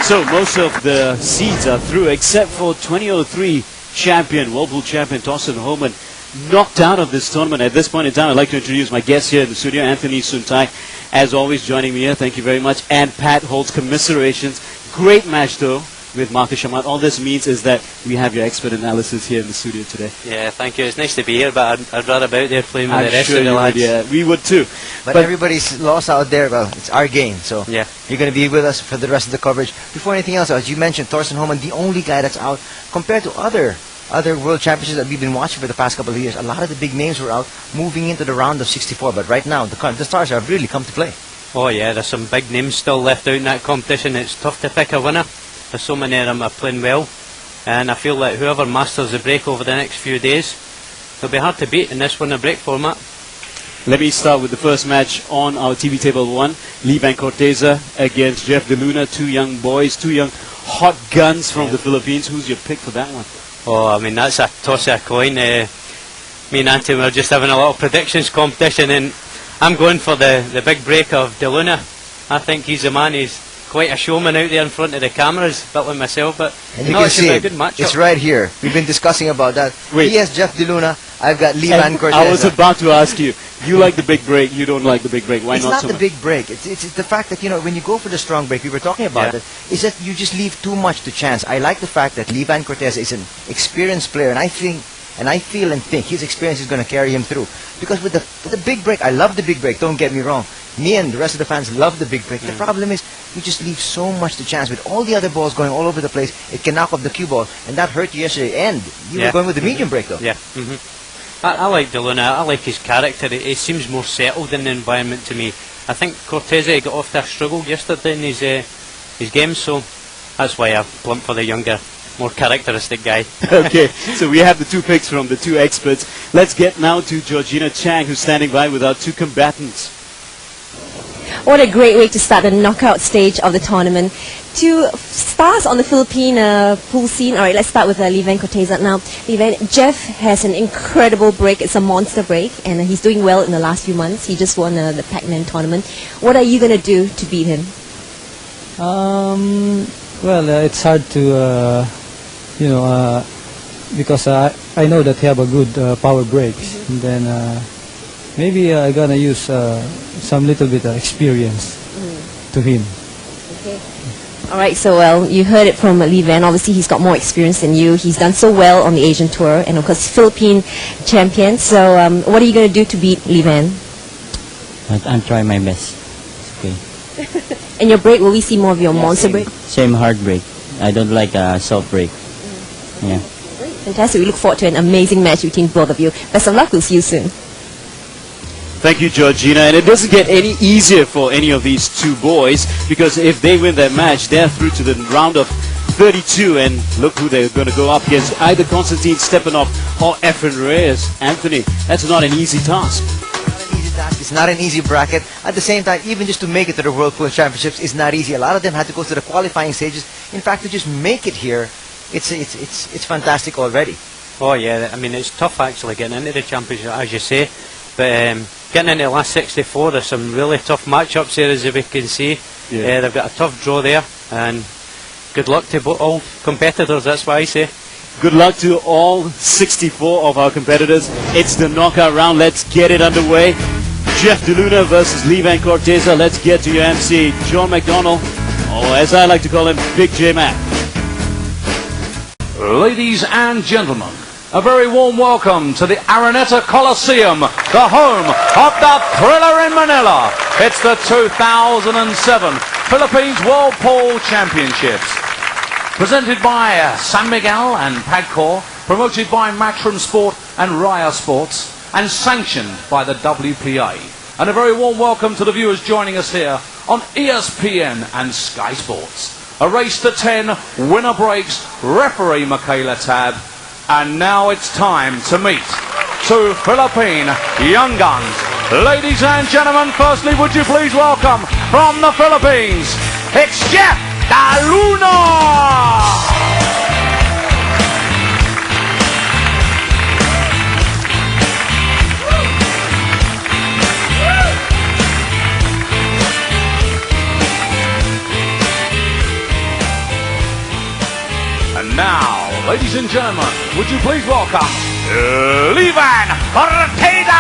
So most of the seeds are through except for 2003 champion, Whirlpool champion Thorsten Homan, knocked out of this tournament. At this point in time, I'd like to introduce my guest here in the studio, Anthony Suntai, as always joining me here. Thank you very much. And Pat holds commiserations. Great match though with Marcus Shamat. All this means is that we have your expert analysis here in the studio today. Yeah, thank you. It's nice to be here, but I'd rather be out there playing with I'm the rest sure of the lads. Yeah, we would too. But everybody's lost out there. Well, it's our game, so yeah, you're going to be with us for the rest of the coverage. Before anything else, as you mentioned, Thorsten Homan, the only guy that's out compared to other world championships that we've been watching for the past couple of years. A lot of the big names were out moving into the round of 64, but right now the stars have really come to play. Oh yeah, there's some big names still left out in that competition. It's tough to pick a winner. There's so many of them are playing well, and I feel that whoever masters the break over the next few days, they'll be hard to beat in this winner break format. Let me start with the first match on our TV table 1. Vann Corteza against Jeff DeLuna. Two young boys, two young hot guns from the Philippines. Who's your pick for that one? Oh, I mean, that's a toss of a coin. Me and Anthony were just having a little predictions competition, and I'm going for the big break of DeLuna. I think he's the man. He's quite a showman out there in front of the cameras, a bit like myself, but and you can see a good matchup. It's right here. We've been discussing about that. Wait. He has Jeff DeLuna. I've got Vann Corteza. I was about to ask you. You like the big break. You don't like the big break. Why it's not so the much? big break. It's the fact that, you know, when you go for the strong break, we were talking about it, is that you just leave too much to chance. I like the fact that Vann Corteza is an experienced player, and I feel and think his experience is going to carry him through. Because with the big break, I love the big break, don't get me wrong. Me and the rest of the fans love the big break. The problem is you just leave so much to chance. With all the other balls going all over the place, it can knock off the cue ball, and that hurt you yesterday. And you were going with the medium break, though. Yeah. I like DeLuna. I like his character. He seems more settled in the environment to me. I think Corteza got off to a struggle yesterday in his game, so that's why I plumped for the younger, more characteristic guy. Okay, so we have the two picks from the two experts. Let's get now to Georgina Chang, who's standing by with our two combatants. What a great way to start the knockout stage of the tournament. Two stars on the Philippine pool scene. All right, let's start with Vann Corteza now. Jeff has an incredible break. It's a monster break, and he's doing well in the last few months. He just won the Pac-Man tournament. What are you going to do to beat him? Well, it's hard to, because I know that he have a good power breaks, and then maybe I'm gonna use some little bit of experience to him. Okay. All right, so well, you heard it from Vann. Obviously, he's got more experience than you. He's done so well on the Asian tour, and of course, Philippine champion. So, what are you going to do to beat Vann? I'm trying my best. Okay. And your break, will we see more of your monster break? Same hard break. I don't like a soft break. Yeah. Fantastic. We look forward to an amazing match between both of you. Best of luck. We'll see you soon. Thank you, Georgina. And it doesn't get any easier for any of these two boys, because if they win their match, they're through to the round of 32. And look who they're going to go up against, either Konstantin Stepanov or Efren Reyes. Anthony, that's not an easy task. It's not an easy bracket. At the same time, even just to make it to the World Pool Championships is not easy. A lot of them had to go through the qualifying stages. In fact, to just make it here, it's fantastic already. Oh yeah, I mean, it's tough actually getting into the championship, as you say. But getting into the last 64, there's some really tough matchups here, as we can see. Yeah. They've got a tough draw there, and good luck to all competitors, that's what I say. Good luck to all 64 of our competitors. It's the knockout round. Let's get it underway. Jeff DeLuna versus Vann Corteza. Let's get to your MC, John McDonald, or as I like to call him, Big J Mac. Ladies and gentlemen, a very warm welcome to the Araneta Coliseum, the home of the Thriller in Manila. It's the 2007 Philippines World Pool Championships. Presented by San Miguel and PAGCOR, promoted by Matchroom Sport and Raya Sports, and sanctioned by the WPA. And a very warm welcome to the viewers joining us here on ESPN and Sky Sports. A race to 10, winner breaks, referee Michaela Tab. And now it's time to meet two Philippine young guns. Ladies and gentlemen, firstly, would you please welcome from the Philippines, it's Jeff DeLuna! Now, ladies and gentlemen, would you please welcome Vann Corteza!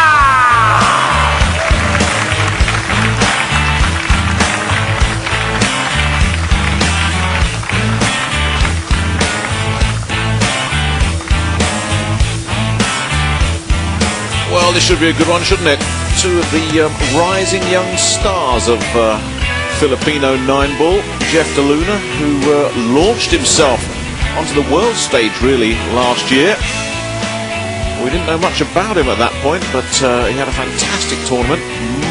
Well, this should be a good one, shouldn't it? Two of the rising young stars of Filipino 9-ball. Jeff De Luna, who launched himself onto the world stage, really, last year. We didn't know much about him at that point, but he had a fantastic tournament.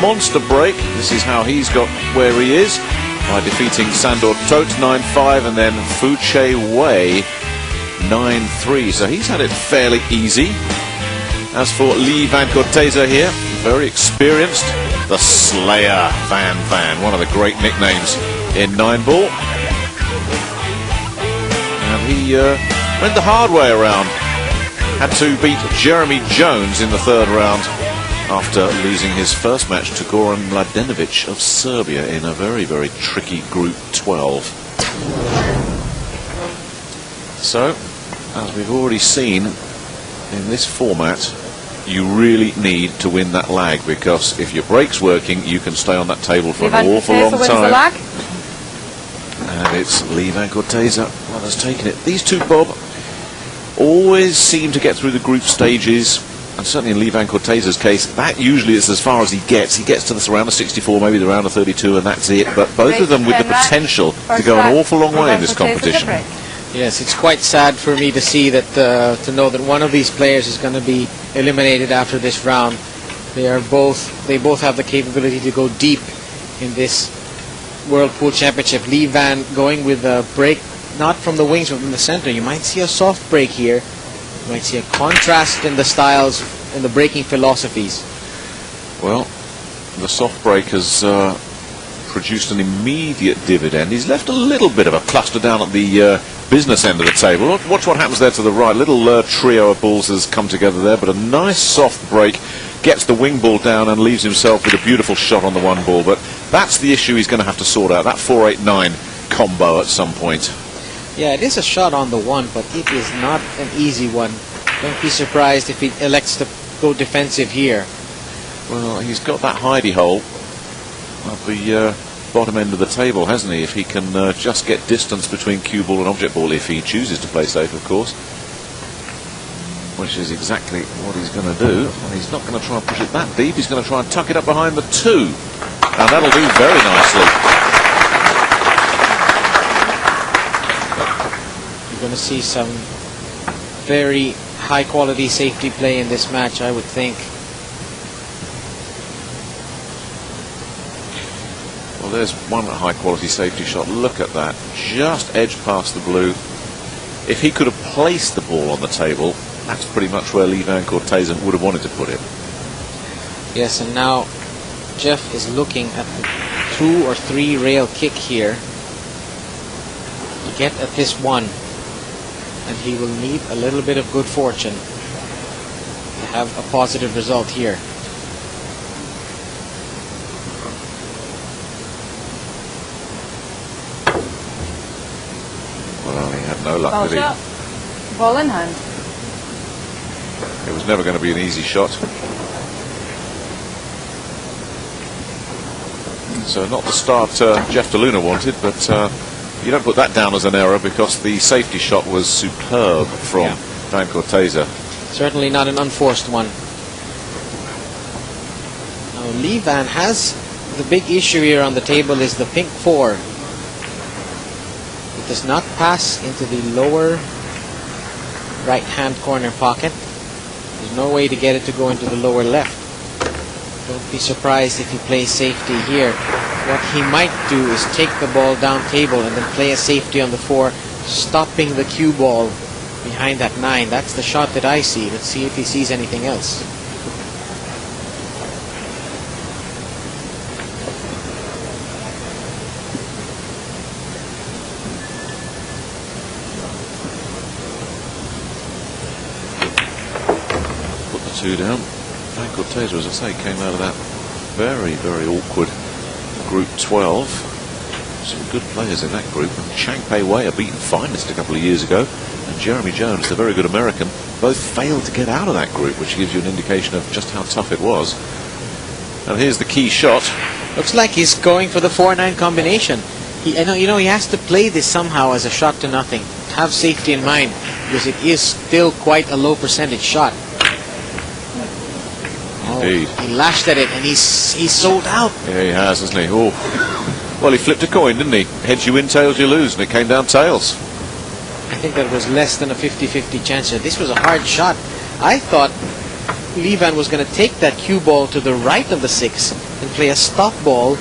Monster break. This is how he's got where he is, by defeating Sandor Tote 9-5 and then Fuche Wei 9-3. So he's had it fairly easy. As for Vann Corteza here, very experienced, the Slayer Vann, one of the great nicknames in 9-ball. And he went the hard way around. Had to beat Jeremy Jones in the third round after losing his first match to Goran Mladenovic of Serbia in a very, very tricky Group 12. So, as we've already seen in this format, you really need to win that lag, because if your break's working, you can stay on that table for an awful long time. And it's Vann Corteza that's taken it. These two, Bob, always seem to get through the group stages, and certainly in Vann Corteza's case, that usually is as far as he gets. He gets to the round of 64, maybe the round of 32, and that's it. But both of them with the potential to go an awful long way in this competition. Yes, it's quite sad for me to see that, to know that one of these players is going to be eliminated after this round. They both have the capability to go deep in this World Pool Championship. Vann going with a break, not from the wings but from the center. You might see a soft break here. You might see a contrast in the styles and the breaking philosophies. Well, the soft break has produced an immediate dividend. He's left a little bit of a cluster down at the business end of the table. Watch what happens there to the right. Little trio of balls has come together there, but a nice soft break gets the wing ball down and leaves himself with a beautiful shot on the one ball. But that's the issue he's going to have to sort out, that 4-8-9 combo at some point. Yeah, it is a shot on the one, but it is not an easy one. Don't be surprised if he elects to go defensive here. Well, he's got that hidey hole at the bottom end of the table, hasn't he? If he can just get distance between cue ball and object ball, if he chooses to play safe, of course. Which is exactly what he's going to do. And he's not going to try and push it that deep. He's going to try and tuck it up behind the two. And that'll do very nicely. You're going to see some very high quality safety play in this match, I would think. Well, there's one high quality safety shot. Look at that. Just edged past the blue. If he could have placed the ball on the table, that's pretty much where Vann Corteza would have wanted to put it. Yes, and now Jeff is looking at the 2 or 3 rail kick here to get at this one. And he will need a little bit of good fortune to have a positive result here. Well, he had no luck, did he? Ball in hand. It was never going to be an easy shot. So not the start Jeff De Luna wanted, but you don't put that down as an error, because the safety shot was superb from Vann Corteza. Certainly not an unforced one. Now Vann has the big issue here on the table is the pink 4. It does not pass into the lower right hand corner pocket. There's no way to get it to go into the lower left. Don't be surprised if he plays safety here. What he might do is take the ball down table and then play a safety on the 4, stopping the cue ball behind that 9. That's the shot that I see. Let's see if he sees anything else. Put the 2 down. Vann Corteza, as I say, came out of that very, very awkward Group 12 Some good players in that group. Chang Pei Wei, a beaten finalist a couple of years ago, and Jeremy Jones, the very good American, both failed to get out of that group, which gives you an indication of just how tough it was. And here's the key shot. Looks like he's going for the 4-9 combination. He has to play this somehow as a shot to nothing. Have safety in mind, because it is still quite a low percentage shot. Indeed. He lashed at it, and he's sold out. Yeah, he has, hasn't he? Oh. Well, he flipped a coin, didn't he? Heads you win, tails you lose, and it came down tails. I think that was less than a 50-50 chance. This was a hard shot. I thought Vann was going to take that cue ball to the right of the 6 and play a stop ball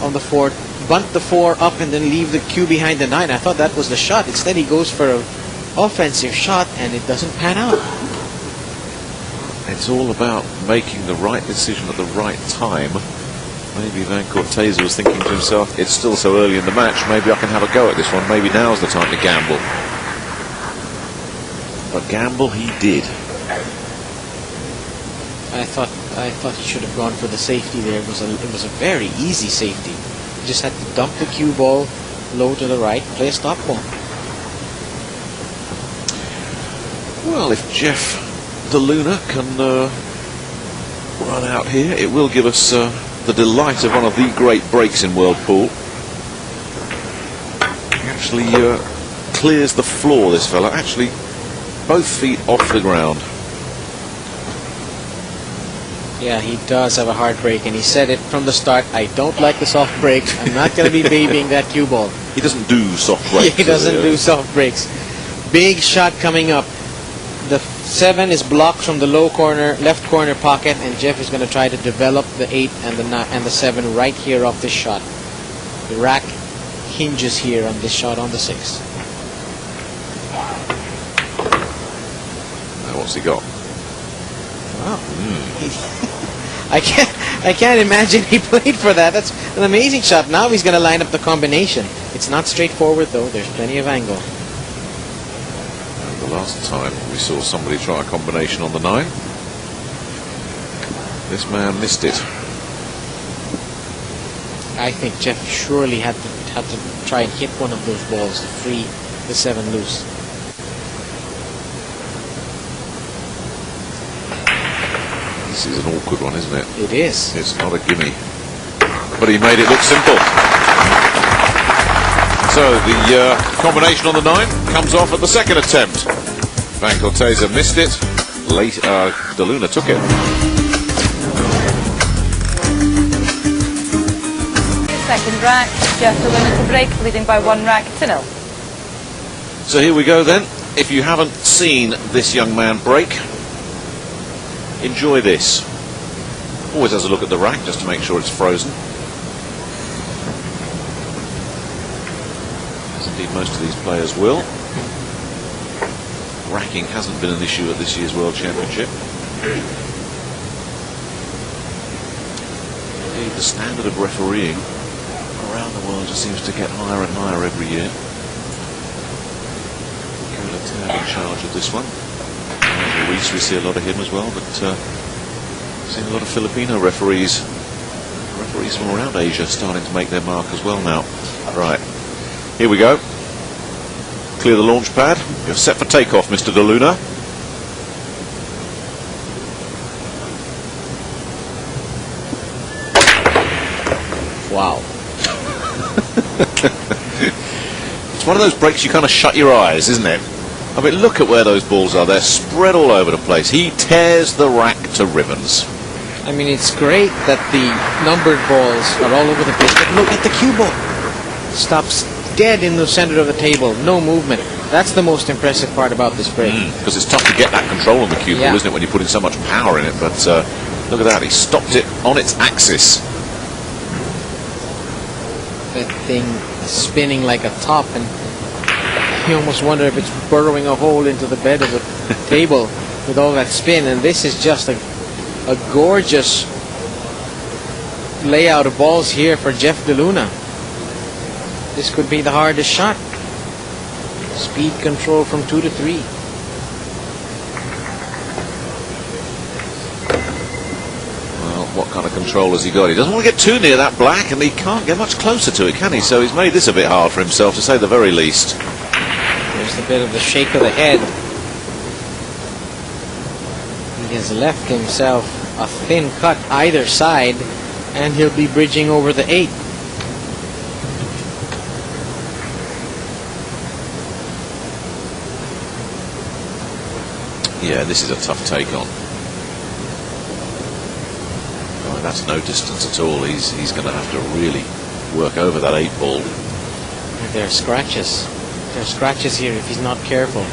on the 4, bunt the 4 up, and then leave the cue behind the 9. I thought that was the shot. Instead, he goes for an offensive shot, and it doesn't pan out. It's all about making the right decision at the right time. Maybe Vann Corteza was thinking to himself, it's still so early in the match, maybe I can have a go at this one. Maybe now's the time to gamble. But gamble he did. I thought he should have gone for the safety there. It was a very easy safety. He just had to dump the cue ball low to the right, play a stop ball. Well, if Jeff De Luna can run out here, it will give us the delight of one of the great breaks in World Pool. He actually clears the floor, this fella. Actually, both feet off the ground. Yeah, he does have a hard break, and he said it from the start. I don't like the soft breaks. I'm not going to be babying that cue ball. He doesn't do soft breaks. He doesn't do soft breaks. Big shot coming up. The 7 is blocked from the low corner, left corner pocket, and Jeff is going to try to develop the 8 and the 7 right here off this shot. The rack hinges here on this shot on the 6. Now what's he got? Wow. I can't imagine he played for that. That's an amazing shot. Now he's going to line up the combination. It's not straightforward though. There's plenty of angle. And the last time we saw somebody try a combination on the 9, this man missed it. I think Jeff surely had to try and hit one of those balls to free the 7 loose. This is an awkward one, isn't it? It is. It's not a gimme. But he made it look simple. So the combination on the 9 comes off at the second attempt. Vann Corteza missed it. De Luna took it. Second rack, Jeff De Luna to break, leading by 1 rack to 0. So here we go then. If you haven't seen this young man break, enjoy this. Always has a look at the rack just to make sure it's frozen. As indeed most of these players will. Racking hasn't been an issue at this year's World Championship. Indeed, the standard of refereeing around the world just seems to get higher and higher every year. Tab in charge of this one. Reese, we see a lot of him as well, but we've seen a lot of Filipino referees from around Asia starting to make their mark as well now. Right, here we go. Clear the launch pad. You're set for takeoff, Mr. De Luna. Wow. It's one of those breaks you kind of shut your eyes, isn't it? I mean, look at where those balls are. They're spread all over the place. He tears the rack to ribbons. I mean, it's great that the numbered balls are all over the place, but look at the cue ball. Stops dead in the center of the table. No movement. That's the most impressive part about this break. Because it's tough to get that control on the cue ball, isn't it, when you're putting so much power in it. But look at that. He stopped it on its axis. That thing spinning like a top, and you almost wonder if it's burrowing a hole into the bed of the table with all that spin. And this is just a gorgeous layout of balls here for Jeff De Luna. This could be the hardest shot. Speed control from 2 to 3. Well, what kind of control has he got? He doesn't want to get too near that black, and he can't get much closer to it, can he? So he's made this a bit hard for himself, to say the very least. There's a bit of the shake of the head. He has left himself a thin cut either side, and he'll be bridging over the 8. Yeah, this is a tough take on. Oh, that's no distance at all. He's going to have to really work over that 8 ball. There are scratches. There are scratches here if he's not careful.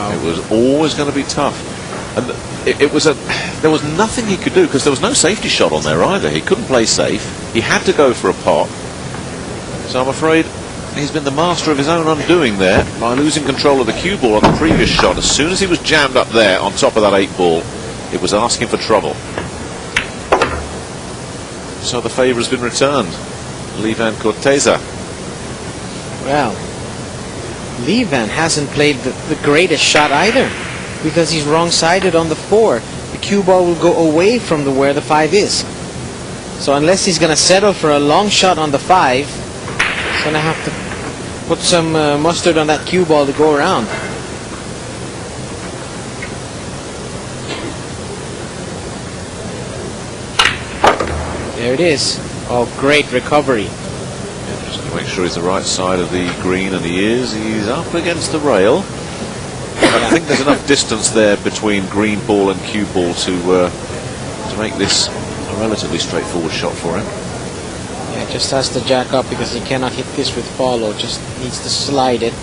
It was always going to be tough, and there was nothing he could do, because there was no safety shot on there either. He couldn't play safe. He had to go for a pot. So I'm afraid he's been the master of his own undoing there by losing control of the cue ball on the previous shot. As soon as he was jammed up there on top of that 8 ball, it was asking for trouble. So the favour has been returned. Vann Corteza. Well, Vann hasn't played the greatest shot either, because he's wrong-sided on the 4. The cue ball will go away from where the 5 is. So unless he's going to settle for a long shot on the 5, he's going to have to put some mustard on that cue ball to go around. There it is. Oh, great recovery. Make sure he's the right side of the green, and he is. He's up against the rail. I think there's enough distance there between green ball and cue ball to make this a relatively straightforward shot for him. Yeah, just has to jack up, because he cannot hit this with follow. Just needs to slide it.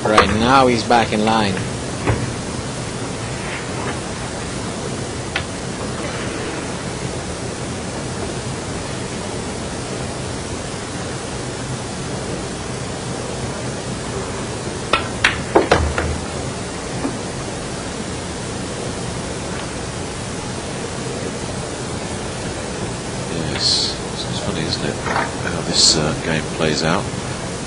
Right now he's back in line. It's funny, isn't it, how this game plays out.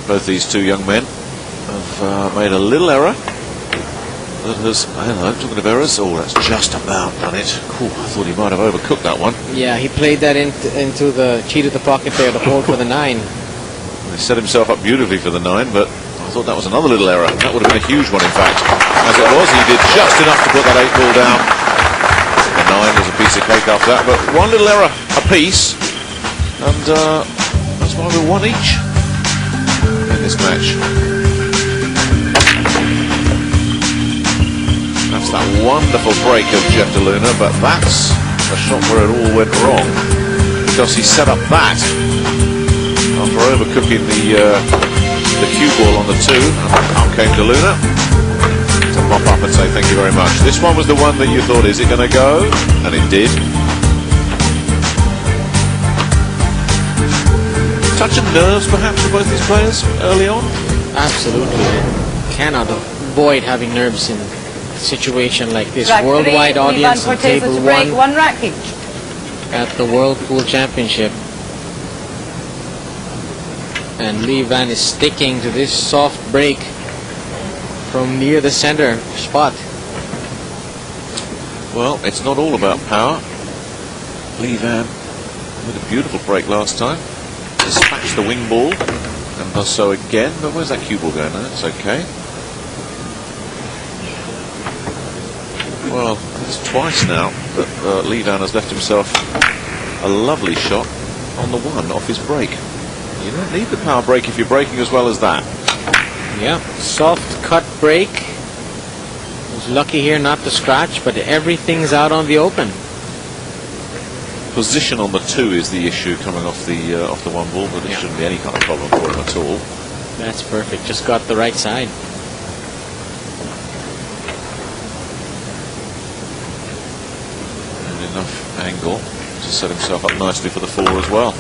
Both these two young men have made a little error that has, I don't know, talking of errors, oh, that's just about done it. Cool, I thought he might have overcooked that one. Yeah, he played that into the cheated the pocket there, the hole for the 9. He set himself up beautifully for the 9, but I thought that was another little error. That would have been a huge one, in fact. As it was, he did just enough to put that 8 ball down. The 9 was a piece of cake after that, but one little error apiece, and that's why we're 1 each in this match. That's that wonderful break of Jeff DeLuna, but that's a shot where it all went wrong, because he set up that after overcooking the cue ball on the 2, and up came DeLuna to mop up and say thank you very much. This one was the one that you thought, is it going to go? And it did. Touch of nerves perhaps for both these players early on? Absolutely. Cannot avoid having nerves in a situation like this. Rack Worldwide 3, audience Vann on table Corteza to break 1 1 rack each. at the World Pool Championship. And Vann is sticking to this soft break from near the center spot. Well, it's not all about power. Vann with a beautiful break last time. Dispatched the wing ball and does so again. But where's that cue ball going now? It's okay. Well, it's twice now that Vann has left himself a lovely shot on the 1 off his break. You don't need the power break if you're breaking as well as that. Yeah, soft cut break. Was lucky here not to scratch, but everything's out on the open. Position on the 2 is the issue coming off the 1 ball, but it shouldn't be any kind of problem for him at all. That's perfect. Just got the right side. And enough angle to set himself up nicely for the 4 as well.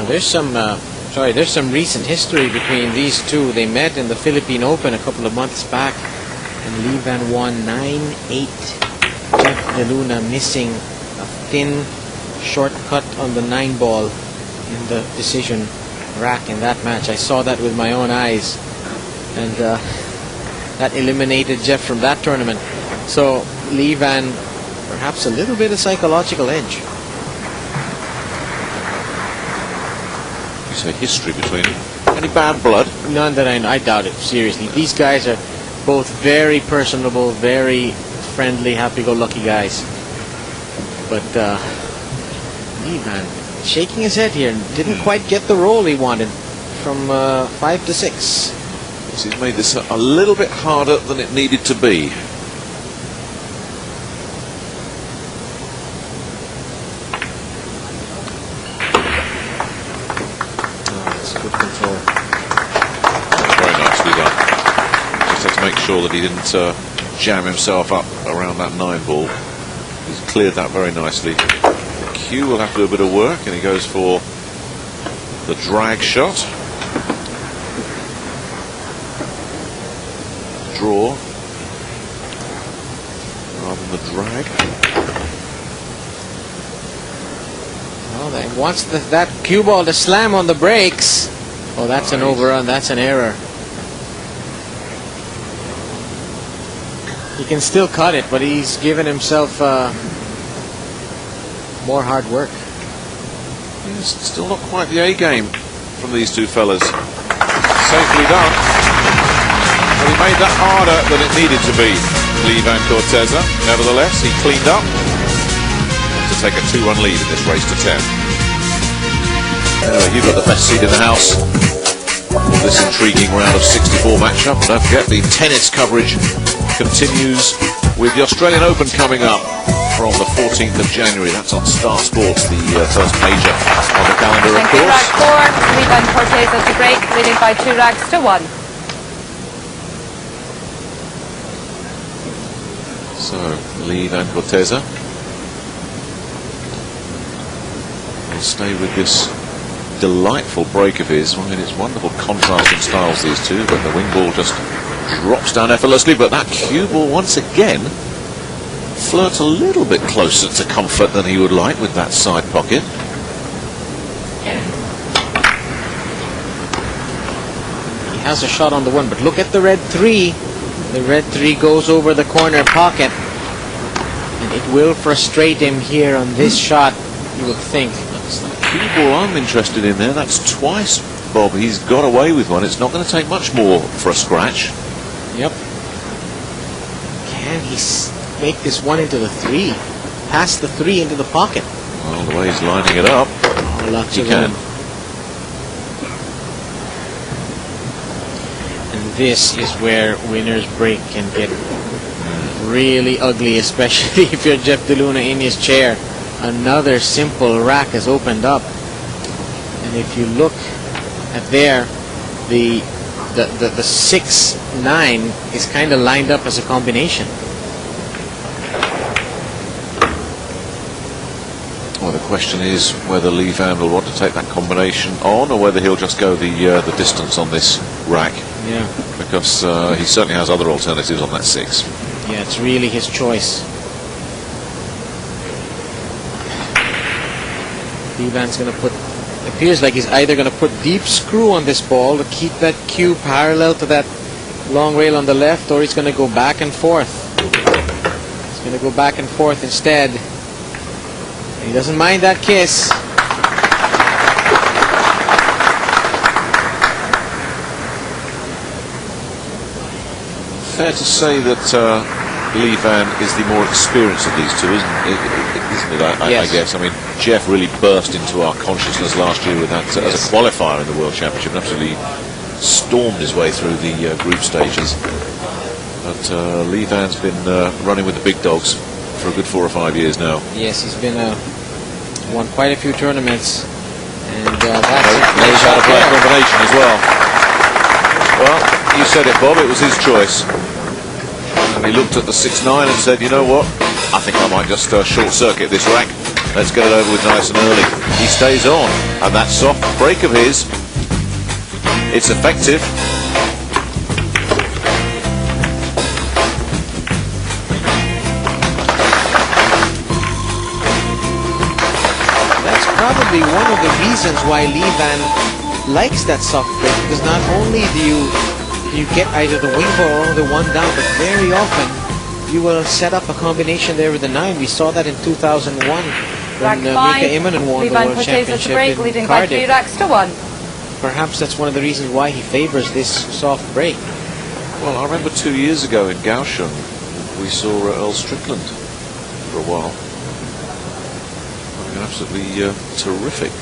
there's some recent history between these two. They met in the Philippine Open a couple of months back, and Lee Vann won 9-8. Jeff De Luna missing a thin shortcut on the 9-ball in the decision rack in that match. I saw that with my own eyes, and that eliminated Jeff from that tournament. So Lee Vann, perhaps a little bit of psychological edge. You say history between them. Any bad blood? None that I know. I doubt it, seriously. These guys are both very personable, very friendly, happy-go-lucky guys. But Lee Vann shaking his head here, didn't quite get the roll he wanted from 5 to 6. He's made this a little bit harder than it needed to be. Good control. Very nicely done. Just had to make sure that he didn't jam himself up around that 9-ball. He's cleared that very nicely. The cue will have to do a bit of work, and he goes for the drag shot. Draw rather than the drag. Well, they wants that cue ball to slam on the brakes. Oh, that's an overrun. That's an error. He can still cut it, but he's given himself more hard work. It's still not quite the A game from these two fellas. Safely done. But he made that harder than it needed to be. Lee Vann Corteza. Nevertheless, he cleaned up to take a 2-1 lead in this race to 10. Anyway, you've got the best seat in the house for this intriguing round of 64 matchup. Don't forget, the tennis coverage continues with the Australian Open coming up from the 14th of January. That's on Star Sports, the first major on the calendar, of course. Rack 4, Lee Vann Corteza to break, leading by 2 racks to 1. So, Lee Vann Corteza will stay with this delightful break of his. I mean, it's wonderful contrasting styles, these two, but the wing ball just drops down effortlessly. But that cue ball once again flirts a little bit closer to comfort than he would like with that side pocket. He has a shot on the 1, but look at the red 3. The red 3 goes over the corner pocket, and it will frustrate him here on this shot, you would think. That's the cue ball I'm interested in there. That's twice, Bob. He's got away with one. It's not going to take much more for a scratch. Yep. Can he make this one into the 3? Pass the 3 into the pocket. Well, the way he's lining it up, he can. And this is where winner's break can get really ugly, especially if you're Jeff De Luna in his chair. Another simple rack has opened up, and if you look at there, the 6-9 is kind of lined up as a combination. Well, the question is whether Lee Vann will want to take that combination on, or whether he'll just go the distance on this rack. Yeah. Because he certainly has other alternatives on that 6. Yeah, it's really his choice. Lee Vann's going to put, it appears like he's either going to put deep screw on this ball to keep that cue parallel to that long rail on the left, or he's going to go back and forth. He's going to go back and forth instead. He doesn't mind that kiss. Fair to say that Lee Vann is the more experienced of these two, isn't it? Yes. I guess. I mean, Jeff really burst into our consciousness last year with that as a qualifier in the World Championship, and absolutely stormed his way through the group stages. But Lee Vann's been running with the big dogs for a good 4 or 5 years now. Yes, he's been won quite a few tournaments, and that's knows how to play a combination as well. Well, you said it, Bob. It was his choice. And he looked at the 6-9 and said, you know what? I think I might just short circuit this rack. Let's get it over with nice and early. He stays on, and that soft break of his, it's effective. That's probably one of the reasons why Vann likes that soft break, because not only do you get either the wing ball or the one down, but very often you will set up a combination there with the 9. We saw that in 2001 when Mika Immonen won the Vann World Corteza to Championship break, in leading by 3 Cardiff. racks to 1. Perhaps that's one of the reasons why he favors this soft break. Well, I remember 2 years ago in Gauchon, we saw Earl Strickland for a while. An absolutely terrific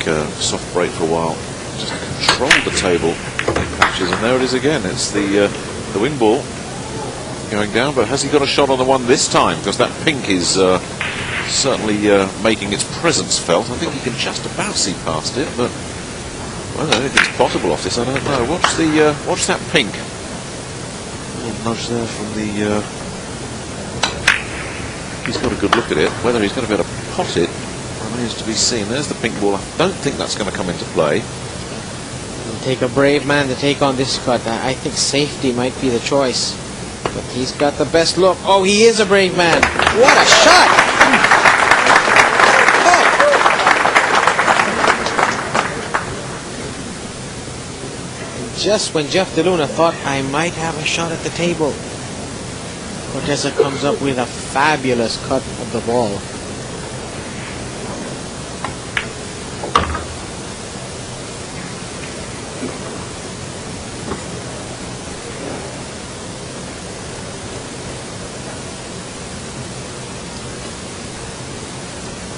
soft break for a while. Just controlled the table in matches, and there it is again. It's the wing ball going down, but has he got a shot on the one this time? Because that pink is certainly making its presence felt. I think he can just about see past it, but whether anything's possible off this, I don't know. Watch that pink. A little nudge there from the. He's got a good look at it. Whether he's going to be able to pot it remains to be seen. There's the pink ball. I don't think that's going to come into play. It'll take a brave man to take on this cut. I think safety might be the choice. But he's got the best look. Oh, he is a brave man. What a shot! Oh. Just when Jeff DeLuna thought I might have a shot at the table, Corteza comes up with a fabulous cut of the ball.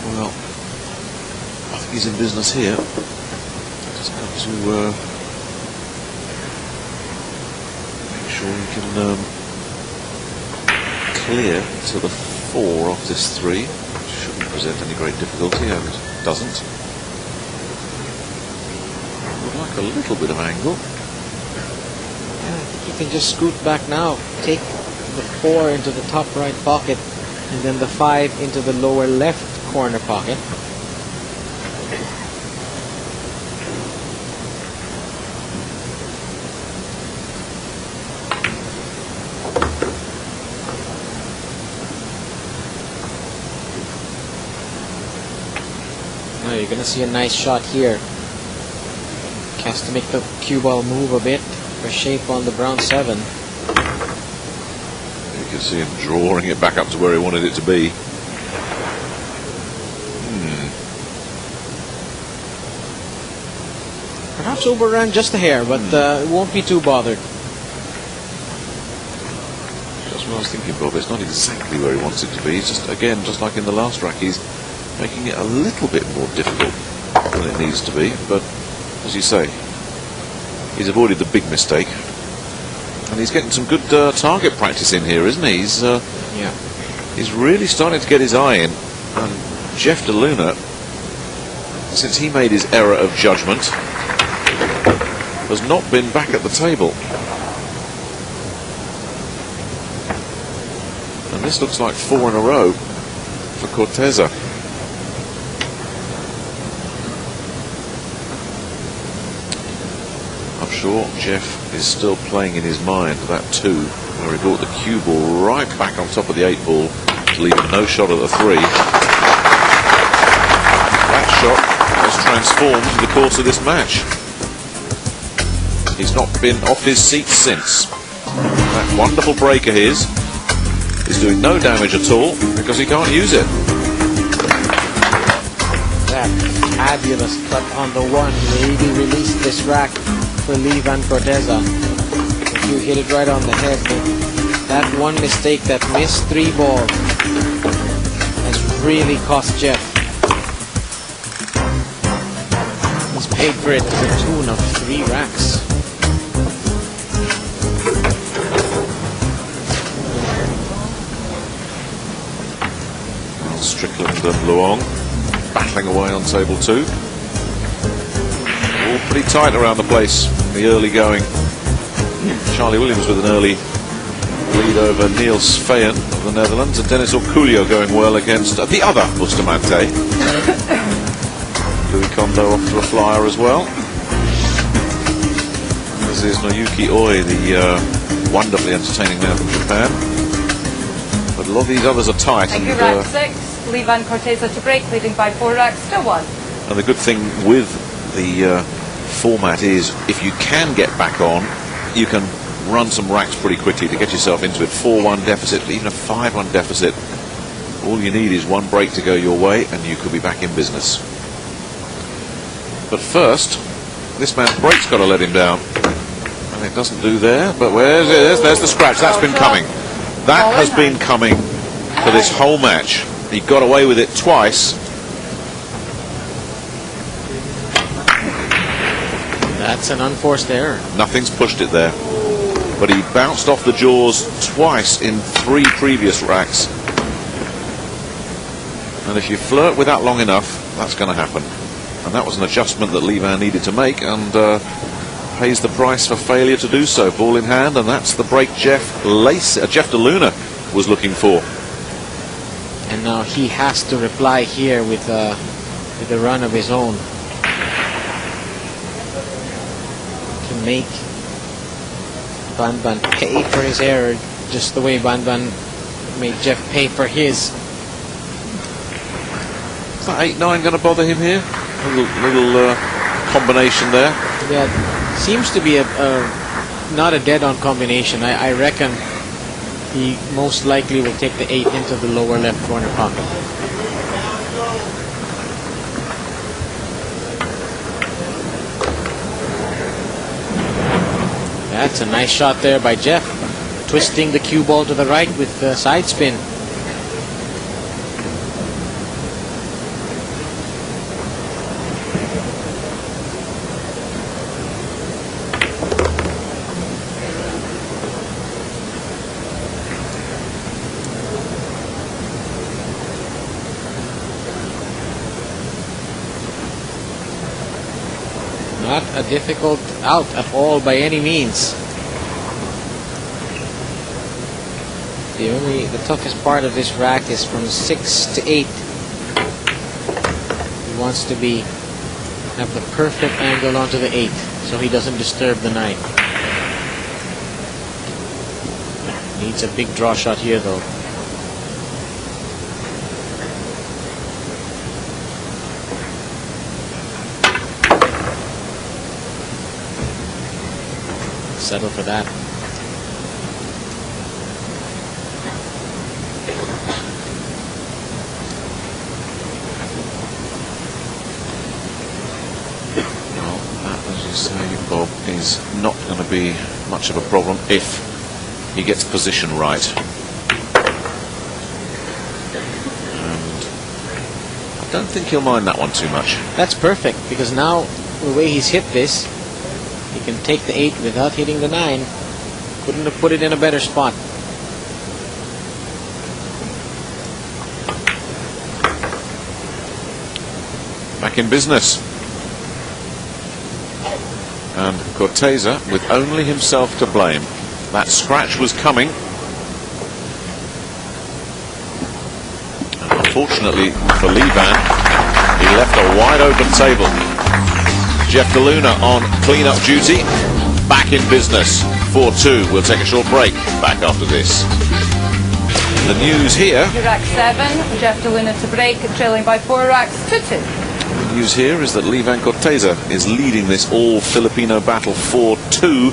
Well, I think he's in business here. Just got to make sure he can clear to the 4 off this 3. Shouldn't present any great difficulty, and doesn't. Would like a little bit of angle. Yeah, I think he can just scoot back now. Take the 4 into the top right pocket, and then the 5 into the lower left corner pocket. Now you're going to see a nice shot here. Has to make the cue ball move a bit for shape on the brown 7. You can see him drawing it back up to where he wanted it to be. Perhaps overran just a hair, but won't be too bothered. That's what I was thinking, Bob. It's not exactly where he wants it to be. It's just, again, just like in the last rack, he's making it a little bit more difficult than it needs to be. But, as you say, he's avoided the big mistake. And he's getting some good target practice in here, isn't he? He's really starting to get his eye in. And Jeff DeLuna, since he made his error of judgment, has not been back at the table. And this looks like 4 in a row for Corteza. I'm sure Jeff is still playing in his mind that 2, where he brought the cue ball right back on top of the 8 ball to leave him no shot at the 3. That shot has transformed in the course of this match. He's not been off his seat since. That wonderful break of his is doing no damage at all because he can't use it. That fabulous cut on the 1 really released this rack for Vann Corteza. If you hit it right on the head, that one mistake, that missed 3 ball, has really cost Jeff. He's paid for it to the tune of 3 racks. Strickland and Luong battling away on table 2. All pretty tight around the place, the early going. Charlie Williams with an early lead over Niels Feyen of the Netherlands, and Dennis Orculio going well against the other Bustamante. Louis Kondo off to a flyer as well. This is Noyuki Oi, the wonderfully entertaining man from Japan. But a lot of these others are tight. Thank you, rack 6. Lee Vann Corteza to break, leading by 4 racks to 1. And the good thing with the format is, if you can get back on, you can run some racks pretty quickly to get yourself into it. 4-1 deficit, even a 5-1 deficit. All you need is one break to go your way, and you could be back in business. But first, this man's break's got to let him down. And it doesn't do there, but where's it? There's the scratch. That's been coming. That has been coming for this whole match. He got away with it twice. That's an unforced error. Nothing's pushed it there. But he bounced off the jaws twice in 3 previous racks. And if you flirt with that long enough, that's going to happen. And that was an adjustment that Lee Vann needed to make, and pays the price for failure to do so. Ball in hand, and that's the break Jeff DeLuna was looking for. And now he has to reply here with a run of his own to make Vann pay for his error, just the way Vann made Jeff pay for his. Is that 8-9 going to bother him here? Little combination there. Yeah, seems to be not a dead-on combination. I reckon he most likely will take the 8 into the lower left corner pocket. That's a nice shot there by Jeff, twisting the cue ball to the right with side spin. Not a difficult out at all by any means. The toughest part of this rack is from 6 to 8. He wants to have the perfect angle onto the 8 so he doesn't disturb the 9. Needs a big draw shot here though. Settle for that. Well, that, as you say, Bob, is not going to be much of a problem if he gets position right. And I don't think he'll mind that one too much. That's perfect, because now the way he's hit this, he can take the 8 without hitting the 9. Couldn't have put it in a better spot. Back in business. And Corteza with only himself to blame. That scratch was coming. And unfortunately for Lee Vann, he left a wide open table. Jeff DeLuna on clean-up duty. Back in business. 4-2. We'll take a short break. Back after this. The news here. Rack 7. Jeff DeLuna to break, trailing by 4 racks to 2. The news here is that Lee Vann Corteza is leading this all-Filipino battle 4-2.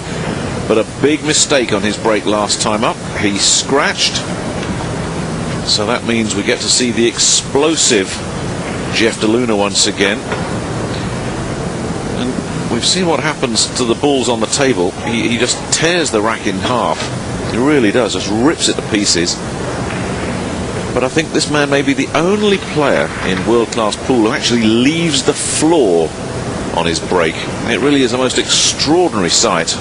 But a big mistake on his break last time up. He scratched. So that means we get to see the explosive Jeff DeLuna once again. We've seen what happens to the balls on the table. He just tears the rack in half. He really does, just rips it to pieces. But I think this man may be the only player in world-class pool who actually leaves the floor on his break. It really is the most extraordinary sight.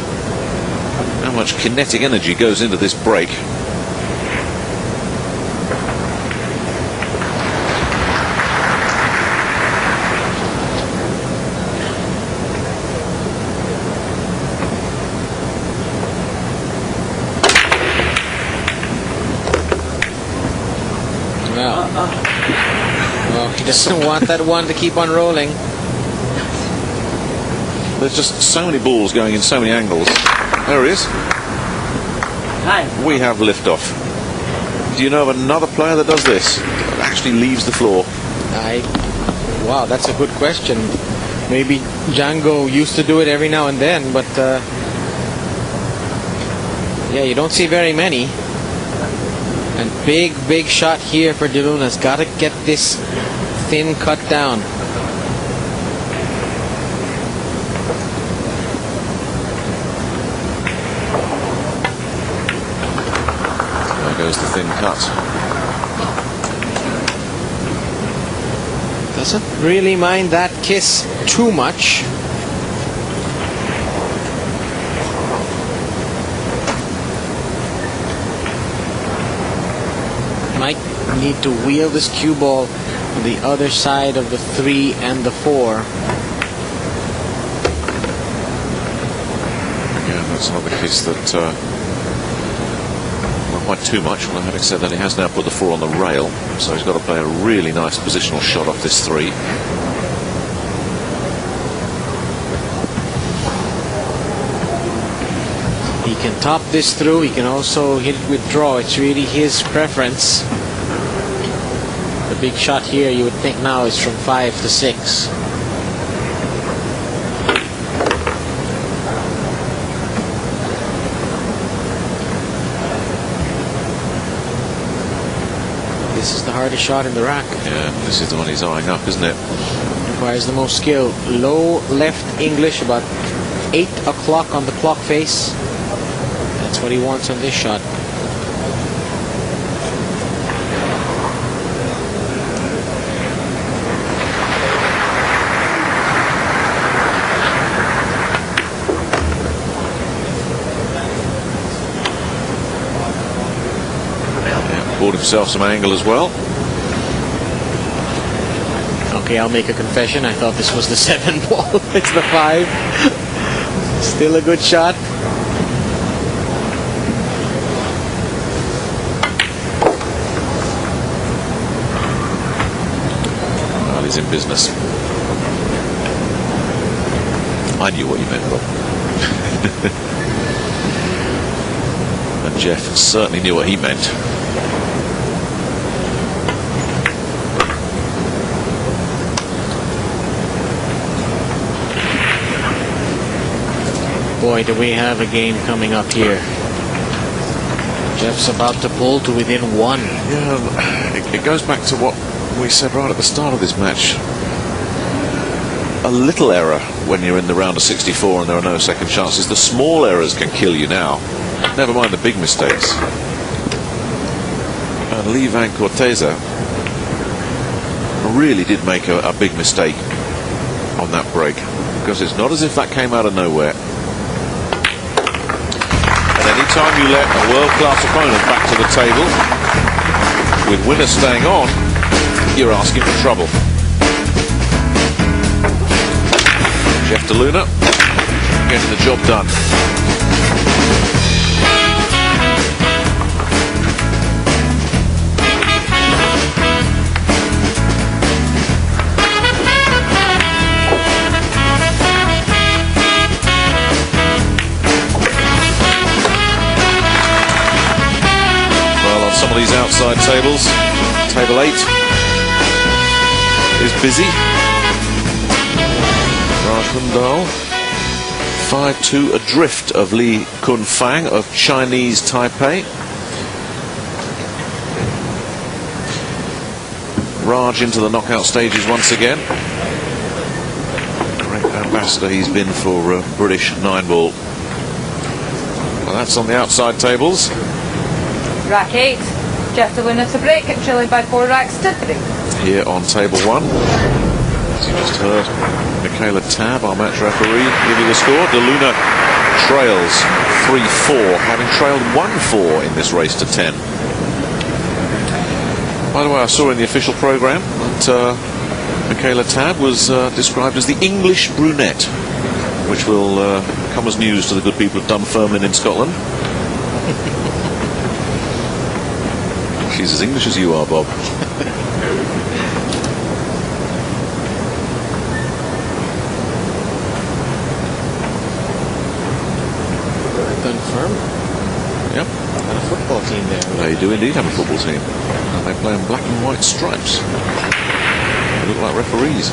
How much kinetic energy goes into this break. Well, he doesn't want that one to keep on rolling. There's just so many balls going in so many angles. There he is. We have liftoff. Do you know of another player that does this? That actually leaves the floor? Wow, that's a good question. Maybe Django used to do it every now and then, but yeah, you don't see very many. And big shot here for De Luna's. Got to get this thin cut down. There goes the thin cut. Doesn't really mind that kiss too much. Might need to wheel this cue ball on the other side of the 3 and the 4. Again, that's another kiss that not quite too much. Well, having said that, he has now put the 4 on the rail, so he's got to play a really nice positional shot off this 3. He can top this through. He can also hit it with draw. It's really his preference. The big shot here, you would think now, is from 5 to 6. This is the hardest shot in the rack. Yeah, this is the one he's eyeing up, isn't it? Requires the most skill. Low left English, about 8 o'clock on the clock face. That's what he wants on this shot. Bought himself some angle as well. Okay, I'll make a confession. I thought this was the 7 ball. It's the 5. Still a good shot. Well, he's in business. I knew what you meant, Rob. And Jeff certainly knew what he meant. Boy, do we have a game coming up here. Jeff's about to pull to within 1. Yeah, it goes back to what we said right at the start of this match. A little error when you're in the round of 64 and there are no second chances. The small errors can kill you now. Never mind the big mistakes. And Vann Corteza really did make a big mistake on that break, because it's not as if that came out of nowhere. Anytime you let a world-class opponent back to the table, with winners staying on, you're asking for trouble. Jeff De Luna getting the job done. Some of these outside tables, table 8 is busy. Raj Hundal 5-2 adrift of Lee Kun-fang of Chinese Taipei. Raj into the knockout stages once again. Great ambassador he's been for British 9-ball. Well, that's on the outside tables. Rack 8. Jeff De Luna to break, trailing by 4 racks to 3. Here on table 1, as you just heard Michaela Tabb, our match referee, give you the score. De Luna trails 3-4, having trailed 1-4 in this race to 10. By the way, I saw in the official program that Michaela Tabb was described as the English brunette, which will come as news to the good people of Dunfermline in Scotland. She's as English as you are, Bob. Confirm. Yep. And a football team there. They do indeed have a football team. And they play in black and white stripes. They look like referees.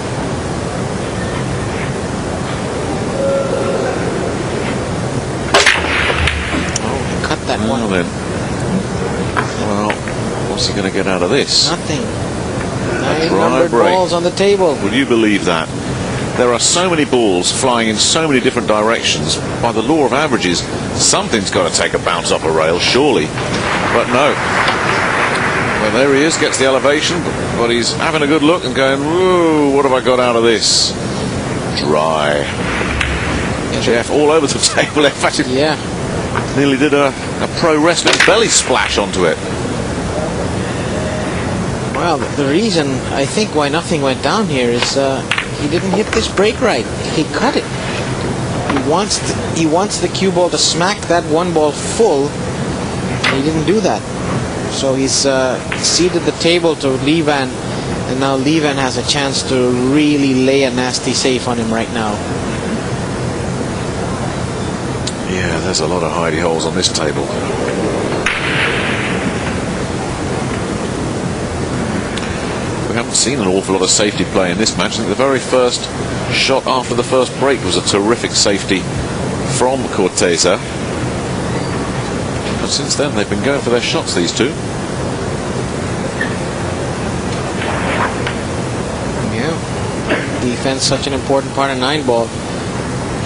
Oh, cut that Well one. then. Well, what's he going to get out of this? Nothing. A 9 dry numbered break. balls on the table. Would you believe that? There are so many balls flying in so many different directions. By the law of averages, something's got to take a bounce off a rail, surely. But no. Well, there he is, gets the elevation, but he's having a good look and going, whoa, what have I got out of this? Dry. Jeff all over the table. In fact, Yeah. nearly did a pro wrestling belly splash onto it. Well, the reason I think why nothing went down here is he didn't hit this break right. He cut it. He wants the cue ball to smack that one ball full, and he didn't do that. So he's ceded the table to Vann, and now Vann has a chance to really lay a nasty safe on him right now. Yeah, there's a lot of hidey holes on this table. We haven't seen an awful lot of safety play in this match. I think the very first shot after the first break was a terrific safety from Corteza. But since then, they've been going for their shots, these two. Yeah. Defense such an important part of 9-ball.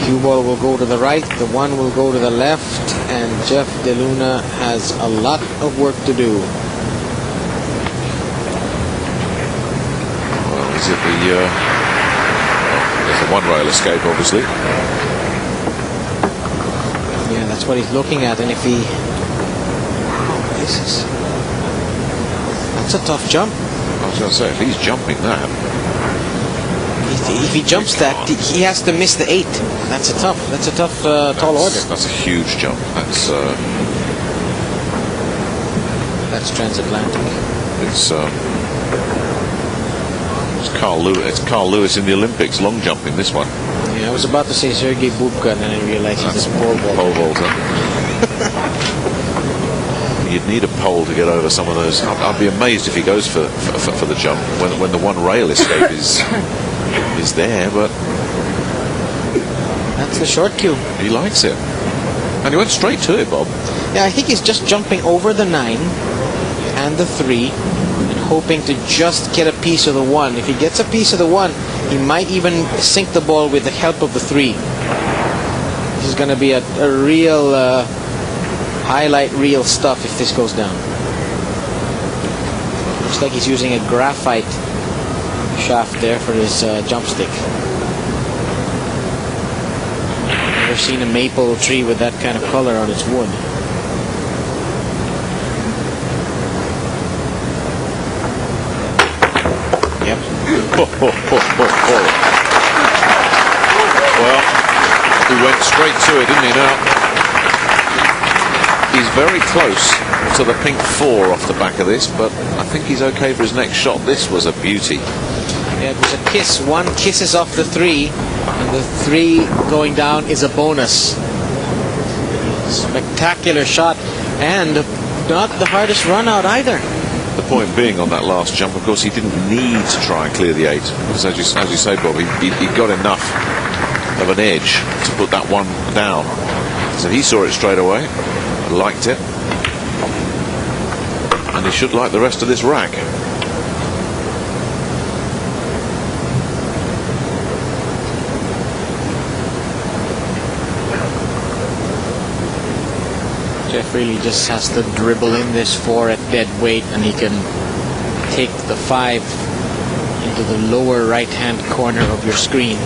Cue ball will go to the right, the 1 will go to the left, and Jeff DeLuna has a lot of work to do. Well, is it the... there's a one-rail escape, obviously. Yeah, that's what he's looking at, and if he... Oh, this is... That's a tough jump. I was going to say, if he's jumping that... If he jumps that, he has to miss the 8. That's a tough tall order. That's a huge jump. That's transatlantic. It's Carl Lewis in the Olympics, long jumping, this one. Yeah, I was about to say Sergei Bubka, and then I realized he's a pole vaulter. Pole vaulter. You'd need a pole to get over some of those. I'd be amazed if he goes for the jump when the one rail escape is there, but that's the short cue. He likes it, and he went straight to it, Bob. Yeah, I think he's just jumping over the 9 and the 3 and hoping to just get a piece of the 1. If he gets a piece of the 1, he might even sink the ball with the help of the 3. This is going to be a real highlight reel stuff if this goes down. Looks like he's using a graphite shaft there for his jump stick. Never seen a maple tree with that kind of color on its wood. Yep. Well, he went straight to it, didn't he? Now, he's very close to the pink 4 off the back of this, but I think he's okay for his next shot. This was a beauty. Yeah, it was a kiss. 1 kisses off the 3, and the 3 going down is a bonus. Spectacular shot, and not the hardest run out either. The point being on that last jump, of course, he didn't need to try and clear the 8. Because as you say, Bob, he got enough of an edge to put that one down. So he saw it straight away, liked it, and he should like the rest of this rack. Jeff really just has to dribble in this 4 at dead weight, and he can take the 5 into the lower right-hand corner of your screen.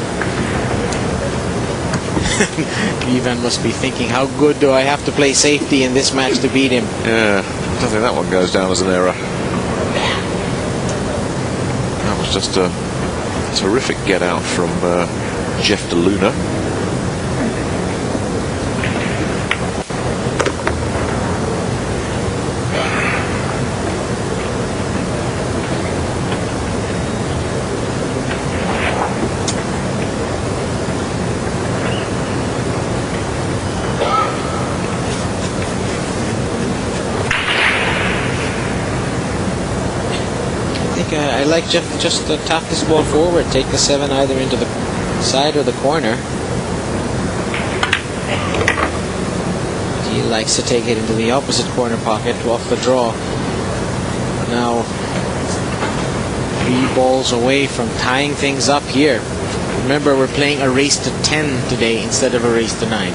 Vann must be thinking, how good do I have to play safety in this match to beat him? Yeah, I don't think that one goes down as an error. That was just a terrific get out from Jeff DeLuna. I like Jeff just to tap this ball forward, take the 7 either into the side or the corner. He likes to take it into the opposite corner pocket off the draw. Now 3 balls away from tying things up here. Remember, we're playing a race to 10 today instead of a race to 9.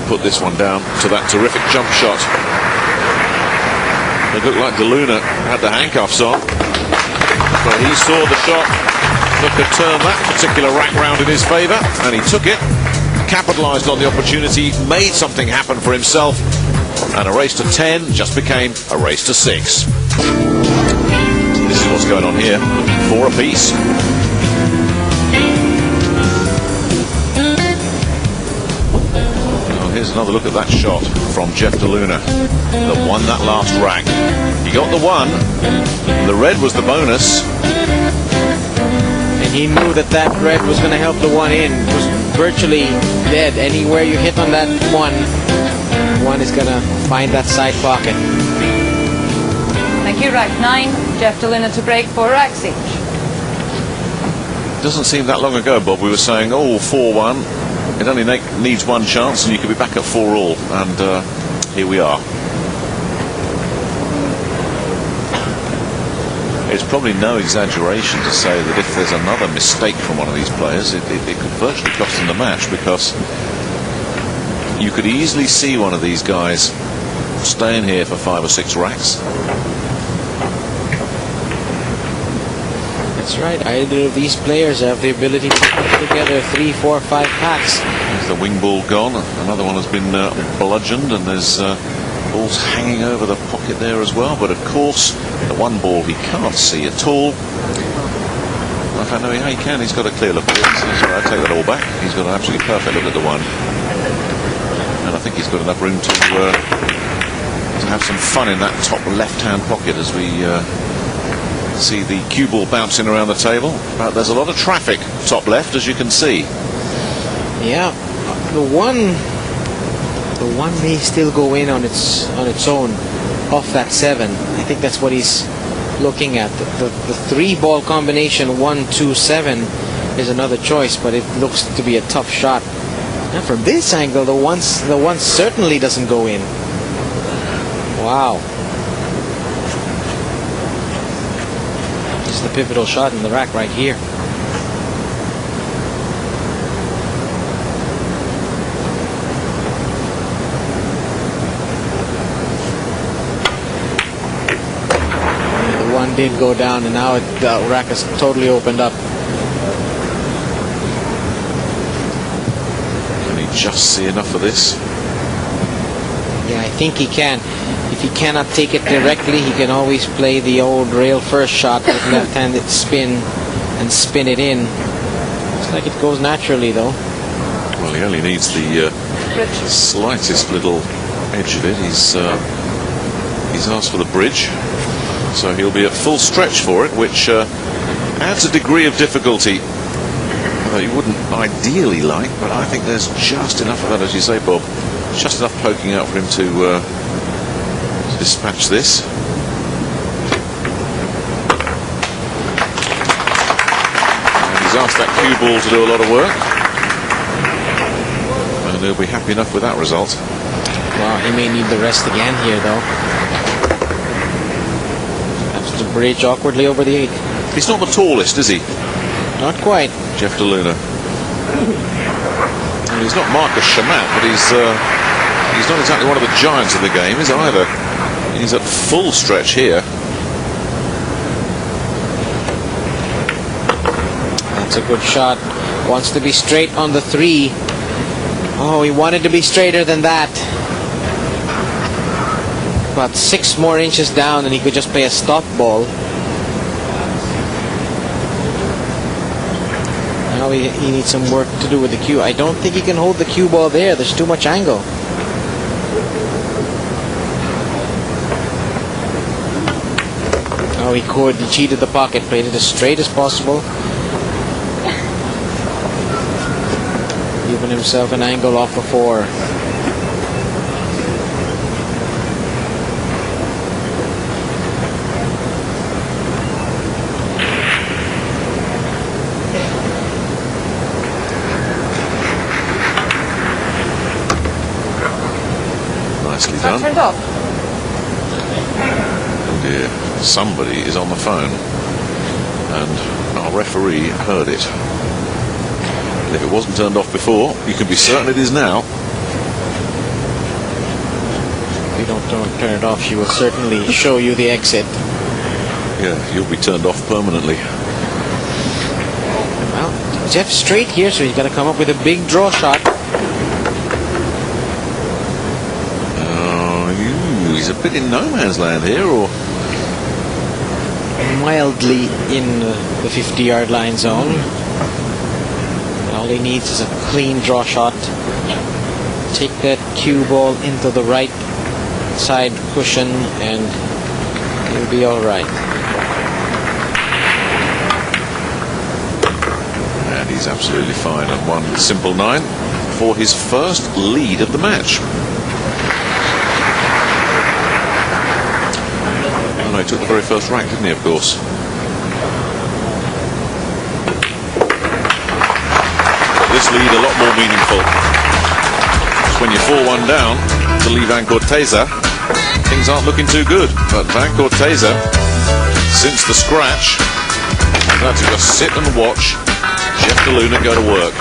Put this one down to that terrific jump shot. It looked like DeLuna had the handcuffs on, but he saw the shot that could turn that particular rack round in his favour, and he took it, capitalised on the opportunity, made something happen for himself, and a race to 10 just became a race to 6. This is what's going on here. 4 apiece. Here's another look at that shot from Jeff DeLuna that won that last rack. He got the 1. The red was the bonus. And he knew that that red was going to help the 1 in. It was virtually dead. Anywhere you hit on that 1 is going to find that side pocket. Thank you. Rack 9. Jeff DeLuna to break for racks each. Doesn't seem that long ago, Bob, we were saying, oh, 4-1. It only needs 1 chance and you could be back at 4 all, and here we are. It's probably no exaggeration to say that if there's another mistake from one of these players, it could virtually cost them the match, because you could easily see one of these guys staying here for 5 or 6 racks. That's right. Either of these players have the ability to put together 3, 4, 5 packs. There's the wing ball gone. Another one has been bludgeoned, and there's balls hanging over the pocket there as well. But of course, the 1 ball he can't see at all. In fact, no, he can. He's got a clear look at it. Sorry, I take that all back. He's got an absolutely perfect look at the 1, and I think he's got enough room to have some fun in that top left-hand pocket as we see the cue ball bouncing around the table. But there's a lot of traffic top left, as you can see. Yeah, the one may still go in on its own off that 7. I think that's what he's looking at. The 3 ball combination 1, 2, 7 is another choice, but it looks to be a tough shot. And from this angle, the one certainly doesn't go in. Wow. The pivotal shot in the rack right here. The 1 did go down, and now the rack is totally opened up. Can he just see enough of this? Yeah, I think he can. If he cannot take it directly, he can always play the old rail first shot with left-handed spin and spin it in. Looks like it goes naturally, though. Well, he only needs the slightest little edge of it. He's asked for the bridge, so he'll be at full stretch for it, which adds a degree of difficulty that you wouldn't ideally like, but I think there's just enough of that, as you say, Bob. Just enough poking out for him to dispatch this. And he's asked that cue ball to do a lot of work, and he'll be happy enough with that result. Wow, he may need the rest again here, though. Has to bridge awkwardly over the 8. He's not the tallest, is he? Not quite. Jeff DeLuna. And he's not Marcus Chamat, but he's not exactly one of the giants of the game, is either. He's at full stretch here. That's a good shot. Wants to be straight on the 3. Oh, he wanted to be straighter than that. about 6 more inches down, and he could just play a stop ball. Now he needs some work to do with the cue. I don't think he can hold the cue ball there. There's too much angle. Oh, he could. He cheated the pocket, played it as straight as possible. Giving himself an angle off the 4. Nicely That done. turned off. Oh dear, somebody is on the phone, and our referee heard it. And if it wasn't turned off before, you can be certain it is now. If you don't turn it off, she will certainly show you the exit. Yeah, you'll be turned off permanently. Well, Jeff's straight here, so he's got to come up with a big draw shot. He's a bit in no man's land here, or Mildly in the 50-yard line zone. All he needs is a clean draw shot. Take that cue ball into the right side cushion, and he'll be all right. and he's absolutely fine. And one simple 9 for his first lead of the match. Oh no, he took the very first rack, didn't he, of course? This lead a lot more meaningful. When you're 4-1 down to Lely Vann Corteza, things aren't looking too good. But Vann Corteza, since the scratch, has had to just sit and watch Jeff DeLuna go to work.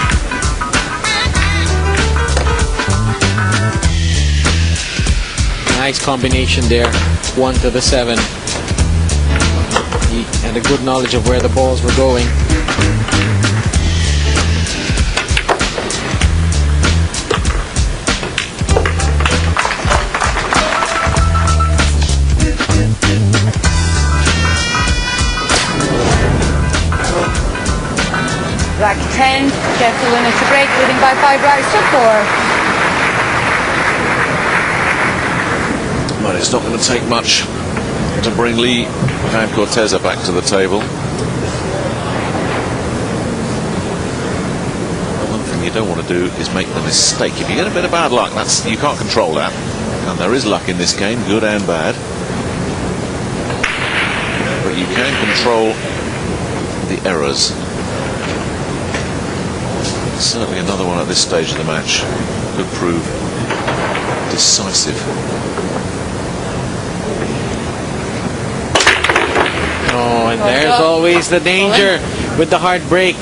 Nice combination there, 1 to the 7. He had a good knowledge of where the balls were going. Rack 10, Jeff DeLuna to break, leading by 5 racks to 4. But it's not going to take much to bring Lely Vann Corteza back to the table. One thing you don't want to do is make the mistake. If you get a bit of bad luck, you can't control that. And there is luck in this game, good and bad. But you can control the errors. Certainly another one at this stage of the match could prove decisive. Oh, and there's always the danger with the hard break.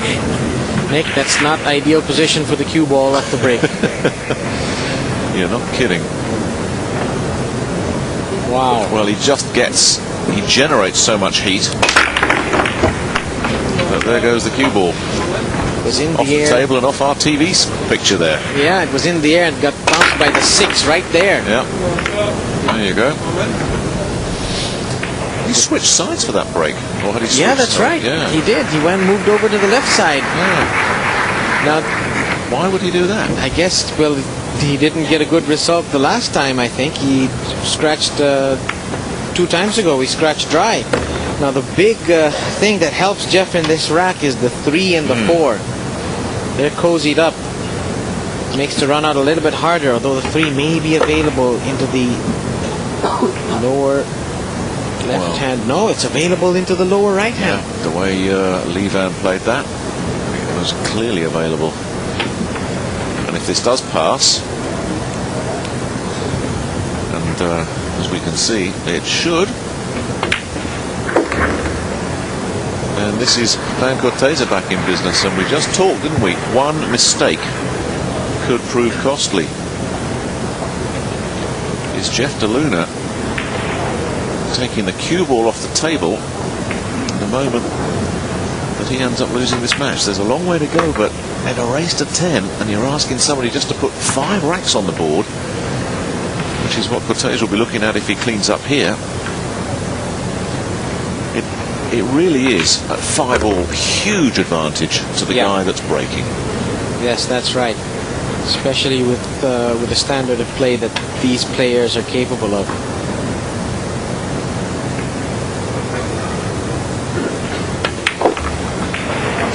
Nick, that's not ideal position for the cue ball off the break. You're not kidding. Wow. Well, he generates so much heat. But there goes the cue ball. It was in Off the the air. table and off our TV picture there. Yeah, it was in the air and got bounced by the 6 right there. Yeah. There you go. He switched sides for that break. Or had he switched Yeah, that's sides? right. Yeah. He did. He moved over to the left side. Yeah. Now, Why would he do that? I guess, well, he didn't get a good result the last time, I think. He scratched 2 times ago. He scratched dry. Now, the big thing that helps Jeff in this rack is the 3 and the 4. They're cozied up. Makes the run out a little bit harder, although the 3 may be available into the lower left hand. No, it's available into the lower right hand. Yeah, the way Lely Vann played that, it was clearly available. And if this does pass, and as we can see, it should. And this is Vann Corteza back in business, and we just talked, didn't we? One mistake could prove costly. Is Jeff DeLuna taking the cue ball off the table at the moment that he ends up losing this match? There's a long way to go, but at a race to 10, and you're asking somebody just to put 5 racks on the board, which is what Corteza will be looking at if he cleans up here. It really is at 5-all, huge advantage to the guy that's breaking. Yes, that's right. Especially with the standard of play that these players are capable of.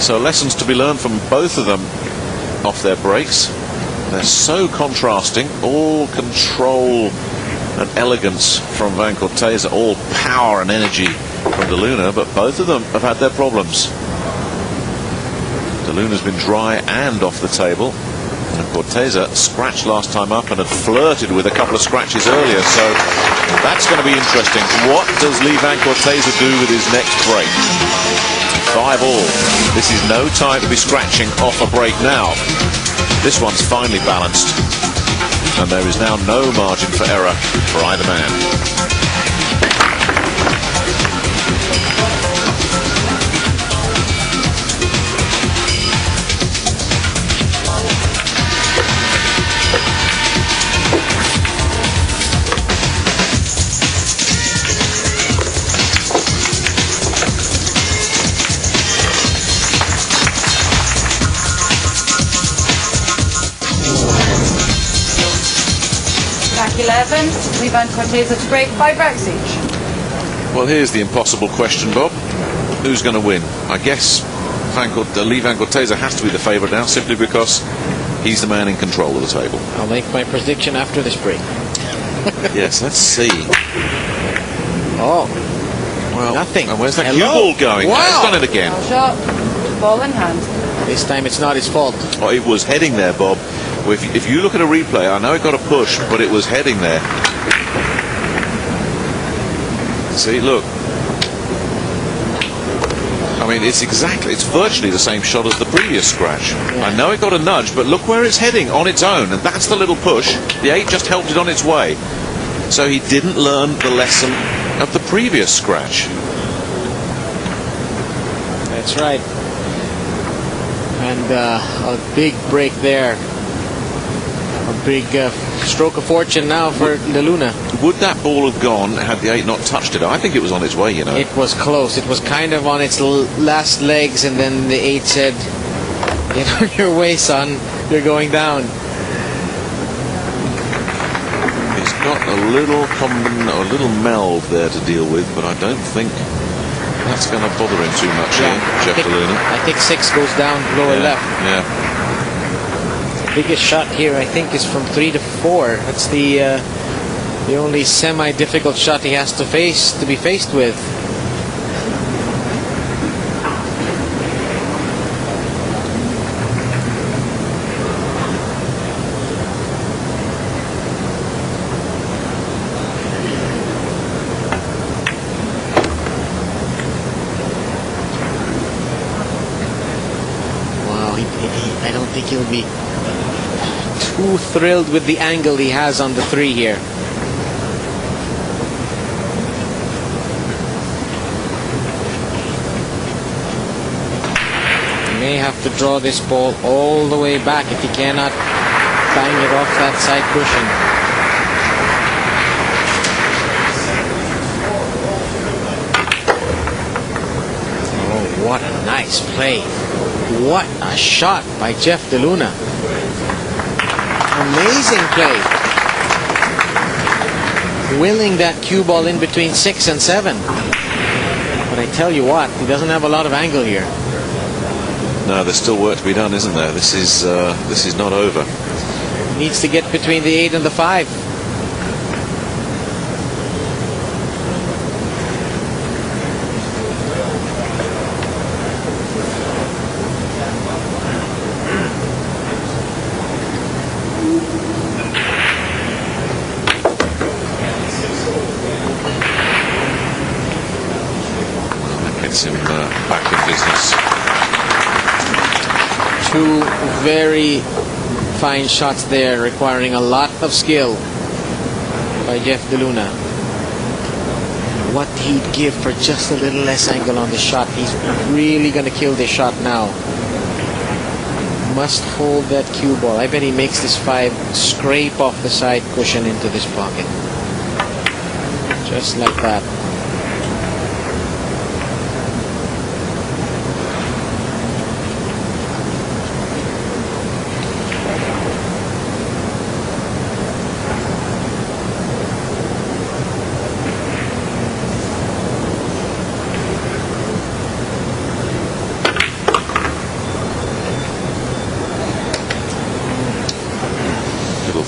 So lessons to be learned from both of them off their breaks. They're so contrasting. All control and elegance from Vann Corteza, all power and energy from De Luna, but both of them have had their problems. De Luna's been dry and off the table, and Corteza scratched last time up and had flirted with a couple of scratches earlier, so that's going to be interesting. What does Vann Corteza do with his next break? 5-all. This is no time to be scratching off a break now. This one's finely balanced, and there is now no margin for error for either man. Back 11, Vann Corteza to break 5 racks each. Well, here's the impossible question, Bob. Who's going to win? I guess Vann Corteza has to be the favourite now, simply because he's the man in control of the table. I'll make my prediction after this break. Yes, let's see. Oh, well, nothing. And where's that cue ball going? Wow. He's done it again. Well shot, ball in hand. This time it's not his fault. Oh, it was heading there, Bob. If you look at a replay, I know it got a push, but it was heading there. See, look. I mean, it's virtually the same shot as the previous scratch. Yeah. I know it got a nudge, but look where it's heading on its own, and that's the little push. The 8 just helped it on its way. So he didn't learn the lesson of the previous scratch. That's right. And a big break there. A big stroke of fortune now for De Luna. Would that ball have gone had the 8 not touched it? I think it was on its way, you know. It was close. It was kind of on its last legs, and then the 8 said, "Get on your way, son. You're going down." He's got a little meld there to deal with, but I don't think that's going to bother him too much here, Jeff De Luna. I think 6 goes down lower left. Yeah. Biggest shot here, I think, is from 3 to 4. That's the only semi-difficult shot he has to be faced with. Wow, I don't think he'll be too thrilled with the angle he has on the 3 here. He may have to draw this ball all the way back if he cannot bang it off that side cushion. Oh, what a nice play. What a shot by Jeff De Luna. Amazing play. Willing that cue ball in between 6 and 7. But I tell you what, he doesn't have a lot of angle here. No, there's still work to be done, isn't there? This is not over. Needs to get between the 8 and the 5. Gets him back in business. 2 very fine shots there, requiring a lot of skill by Jeff De Luna. What he'd give for just a little less angle on the shot. He's really going to kill this shot now. must hold that cue ball. I bet he makes this 5 scrape off the side cushion into this pocket. Just like that.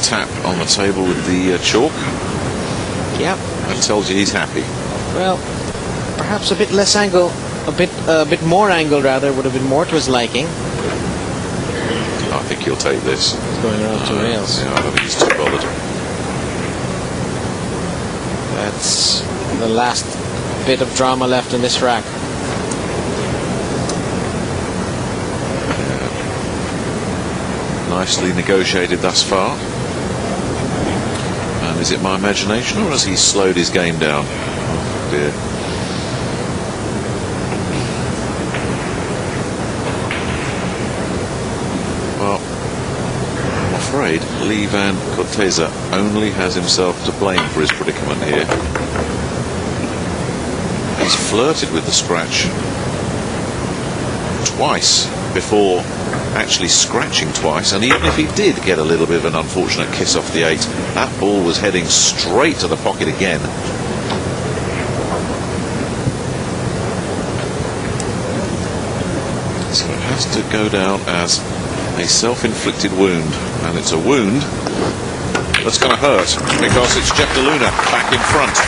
Tap on the table with the chalk. Yep. That tells you he's happy. Well, perhaps a bit less angle, a bit more angle rather, would have been more to his liking. I think he'll take this. He's going around 2 rails. Yeah, I don't think he's too bothered. That's the last bit of drama left in this rack. Nicely negotiated thus far. Is it my imagination, or has he slowed his game down? Oh dear. Well, I'm afraid Vann Corteza only has himself to blame for his predicament here. He's flirted with the scratch twice before actually scratching twice, and even if he did get a little bit of an unfortunate kiss off the 8, that ball was heading straight to the pocket again. So it has to go down as a self-inflicted wound, and it's a wound that's going to hurt because it's Jeff DeLuna back in front.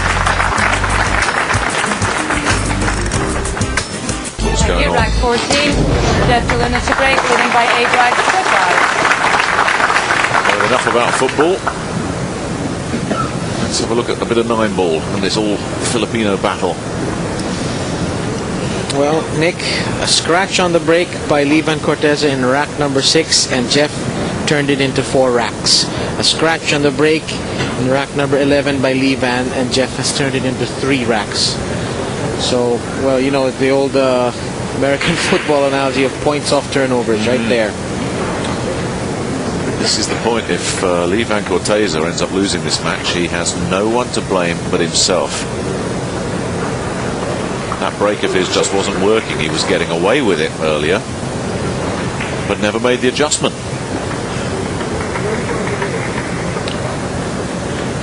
What's going Here, on? rack 14. Jeff DeLuna to break, leading by 8 racks to 5. Well, enough about football. Let's have a look at a bit of 9-ball and this all Filipino battle. Well, Nick, a scratch on the break by Vann Corteza in rack number 6, and Jeff turned it into 4 racks. A scratch on the break in rack number 11 by Vann, and Jeff has turned it into 3 racks. So, well, you know, the old American football analogy of points off turnovers right there. This is the point. If Vann Corteza ends up losing this match, he has no one to blame but himself. That break of his just wasn't working. He was getting away with it earlier, but never made the adjustment.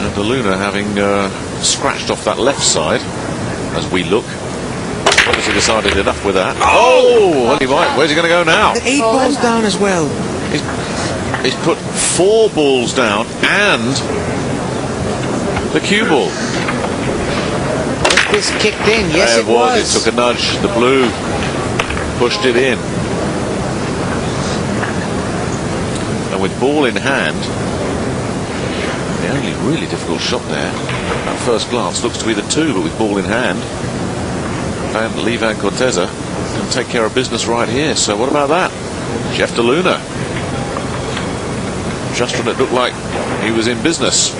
And DeLuna having scratched off that left side, as we look, obviously decided enough with that. Oh, well, he might. Where's he going to go now? 8 balls down as well. He's put 4 balls down and the cue ball. This kicked in. Yes, There it was. It took a nudge. The blue pushed it in. And with ball in hand, the only really difficult shot there, at first glance, looks to be the 2, but with ball in hand, and Vann Corteza can take care of business right here. So what about that? Jeff DeLuna. Just when it looked like he was in business,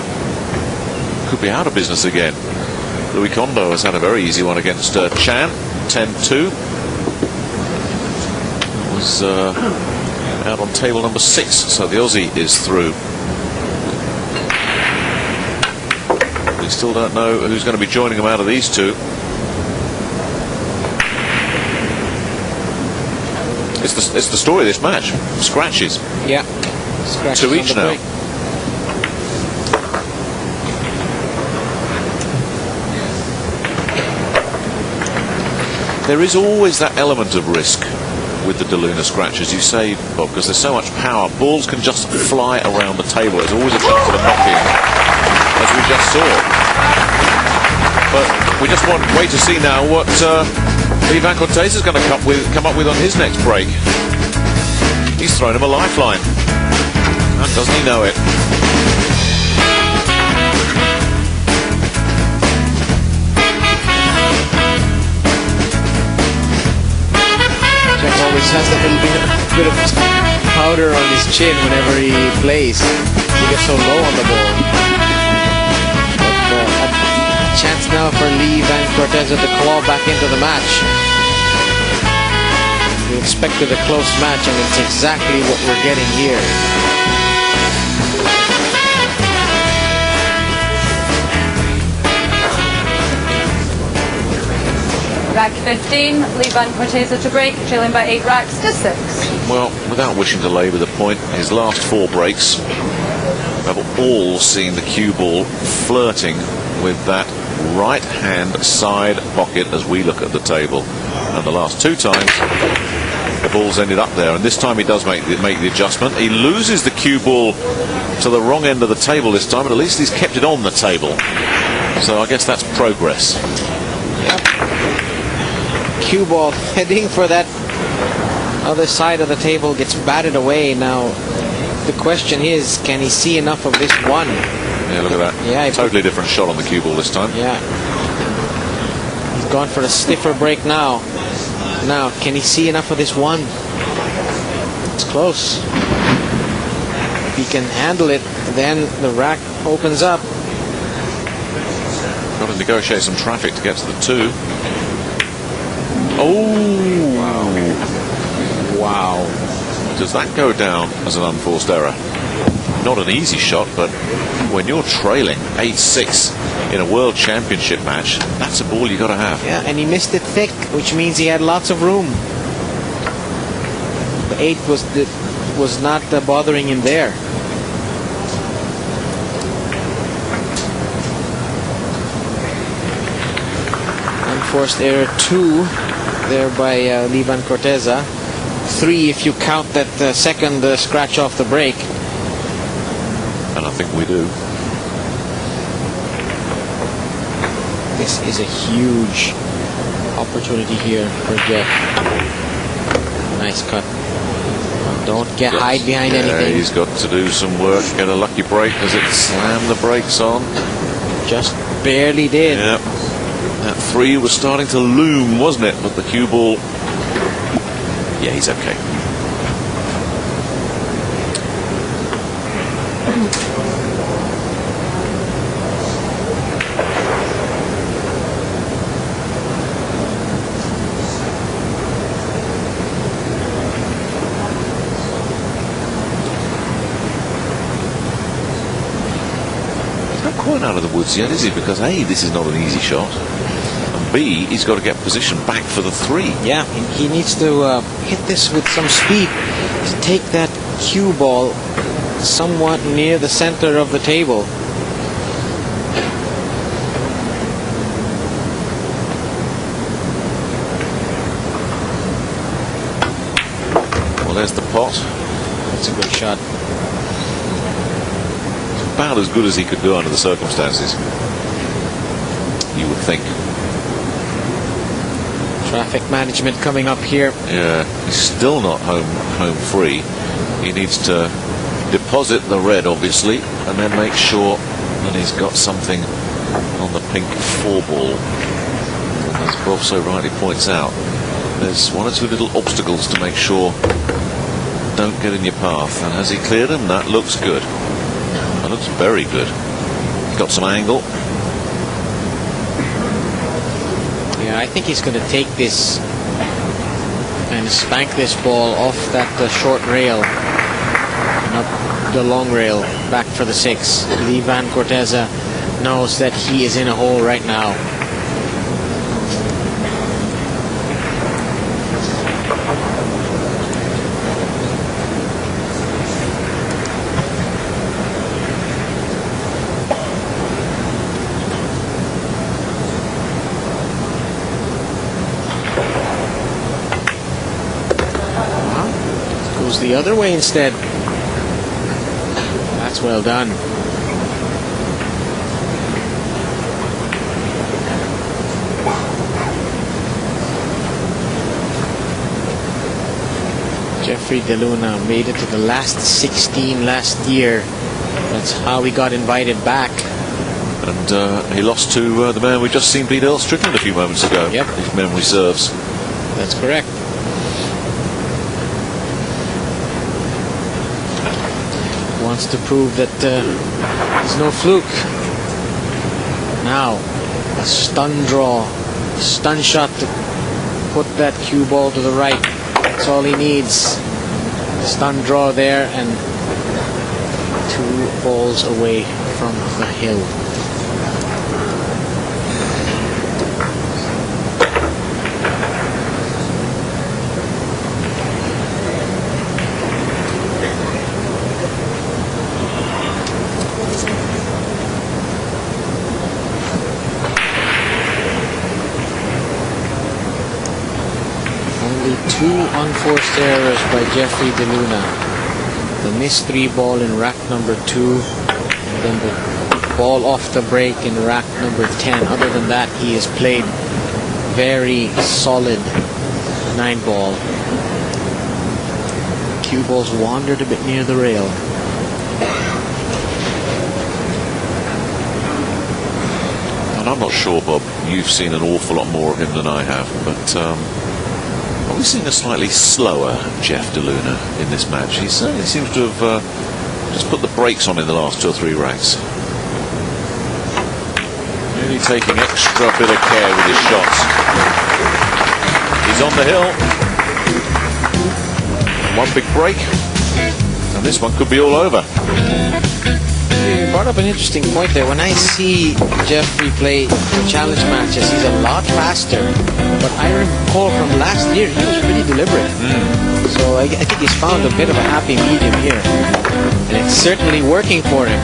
could be out of business again. Louis Kondo has had a very easy one against Chan, 10-2. Was out on table number 6, so the Aussie is through. We still don't know who's going to be joining him out of these 2. It's the story of this match. Scratches. Yeah. Scratches 2 each now. There is always that element of risk with the DeLuna scratch, as you say, Bob, because there's so much power. Balls can just fly around the table. There's always a chance of a knock-in, as we just saw. But we just want to wait to see now what Vann Corteza is going to come up with on his next break. He's thrown him a lifeline. And doesn't he know it? Jeff always has a little bit of powder on his chin whenever he plays. He gets so low on the ball. But a chance now for Vann Corteza to claw back into the match. expected a close match, and it's exactly what we're getting here. Rack 15, Lee Vann Corteza to break, trailing by 8 racks to 6. Well, without wishing to labour the point, his last 4 breaks have all seen the cue ball flirting with that right-hand side pocket as we look at the table. And the last 2 times, the ball's ended up there. And this time he does make the adjustment. He loses the cue ball to the wrong end of the table this time, but at least he's kept it on the table. So I guess that's progress. Cue ball heading for that other side of the table, gets batted away. Now the question is, can he see enough of this one? Yeah, look at that. Yeah, totally different shot on the cue ball this time. Yeah, he's gone for a stiffer break now. Now, can he see enough of this one? It's close. If he can handle it, then the rack opens up. Got to negotiate some traffic to get to the 2. Oh! Wow. Does that go down as an unforced error? Not an easy shot, but when you're trailing 8-6 in a World Championship match, that's a ball you got to have. Yeah, and he missed it thick, which means he had lots of room. The 8 was not bothering him there. Unforced error 2 there by Lee Vann Corteza. 3 if you count that second scratch off the break. And I think we do. This is a huge opportunity here for Jeff. Nice cut. Don't hide behind anything. He's got to do some work, get a lucky break. Does it slam the brakes on? Just barely did. Yep. That 3 was starting to loom, wasn't it? But the cue ball, yeah, he's okay. He's not quite out of the woods yet, is he? Because A, this is not an easy shot. B, he's got to get position back for the 3. Yeah, he needs to hit this with some speed to take that cue ball somewhat near the center of the table. Well, there's the pot. That's a good shot. It's about as good as he could do under the circumstances, you would think. Traffic management coming up here. Yeah, he's still not home free. He needs to deposit the red, obviously, and then make sure that he's got something on the pink 4 ball. And as Bob so rightly points out, there's 1 or 2 little obstacles to make sure don't get in your path. And has he cleared them? That looks good. That looks very good. He's got some angle. Yeah, I think he's going to take this and spank this ball off that short rail and up the long rail back for the 6. Lee Vann Corteza knows that he is in a hole right now. The other way instead. That's well done. Jeffrey DeLuna made it to the last 16 last year. That's how he got invited back. And he lost to the man we just seen beat Earl Strickland a few moments ago. Yep. If memory serves. That's correct. Wants to prove that there's no fluke. Now, a stun draw, stun shot to put that cue ball to the right. That's all he needs. Stun draw there and 2 balls away from the hill. Only 2 unforced errors by Jeffrey DeLuna. The missed 3 ball in rack number 2, and then the ball off the break in rack number 10. Other than that, he has played very solid 9 ball. Cue balls wandered a bit near the rail. And I'm not sure, Bob, you've seen an awful lot more of him than I have, but we've seen a slightly slower Jeff DeLuna in this match. He certainly seems to have just put the brakes on in the last 2 or 3 racks. Really taking extra bit of care with his shots. He's on the hill. 1 big break, and this one could be all over. You brought up an interesting point there. When I see Jeffrey play challenge matches, he's a lot faster. But I recall from last year, he was pretty deliberate. So I think he's found a bit of a happy medium here. And it's certainly working for him.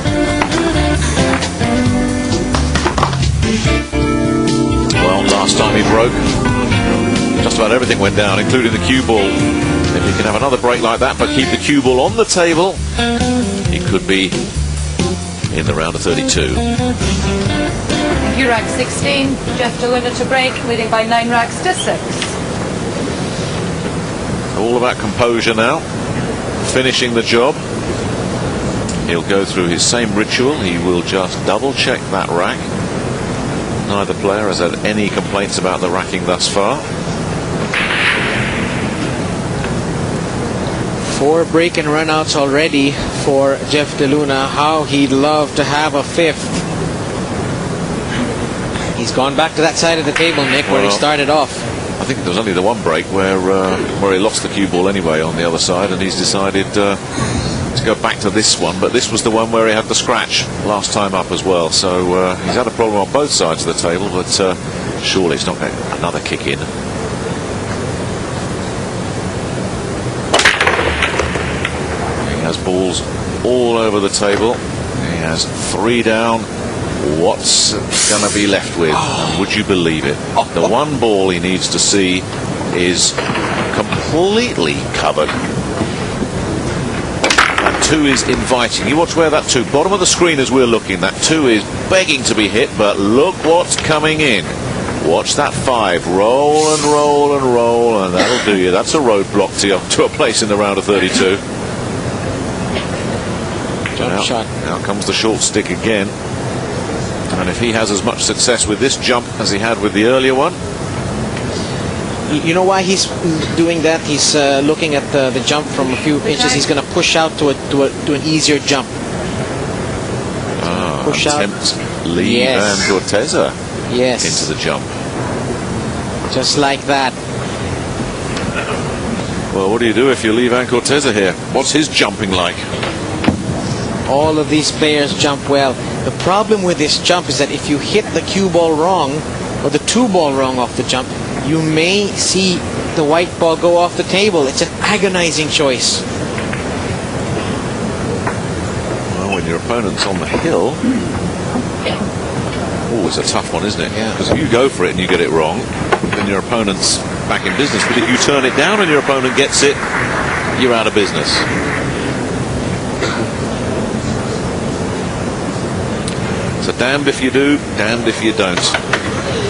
Well, last time he broke, just about everything went down, including the cue ball. If he can have another break like that, but keep the cue ball on the table, he could be in the round of 32. Thank you, rack 16. Jeff DeLuna to break, leading by 9 racks to 6. All about composure now, finishing the job. He'll go through his same ritual. He will just double check that rack. Neither player has had any complaints about the racking thus far. 4 break and run outs already for Jeff DeLuna. How he'd love to have a 5th. He's gone back to that side of the table, Nick, where he started off. I think there was only the 1 break where he lost the cue ball anyway on the other side, and he's decided to go back to this one. But this was the one where he had the scratch last time up as well. So he's had a problem on both sides of the table, but surely it's not going to another kick in. He has balls all over the table. He has 3 down. What's going to be left with? Would you believe it? The 1 ball he needs to see is completely covered. That 2 is inviting. You watch where that 2, bottom of the screen as we're looking, that 2 is begging to be hit, but look what's coming in. Watch that 5. Roll and roll and roll, and that'll do you. That's a roadblock to a place in the round of 32. Jump shot. Now comes the short stick again. And if he has as much success with this jump as he had with the earlier one. You know why he's doing that? He's looking at the jump from a few inches. He's going to push out to an easier jump. Push out. Lely Vann Corteza into the jump. Just like that. Well, what do you do if you're Lely Vann Corteza here? What's his jumping like? All of these players jump well. The problem with this jump is that if you hit the cue ball wrong, or the 2 ball wrong off the jump, you may see the white ball go off the table. It's an agonizing choice. Well, when your opponent's on the hill, it's a tough one, isn't it? Yeah. Because if you go for it and you get it wrong, then your opponent's back in business. But if you turn it down and your opponent gets it, you're out of business. So damned if you do, damned if you don't.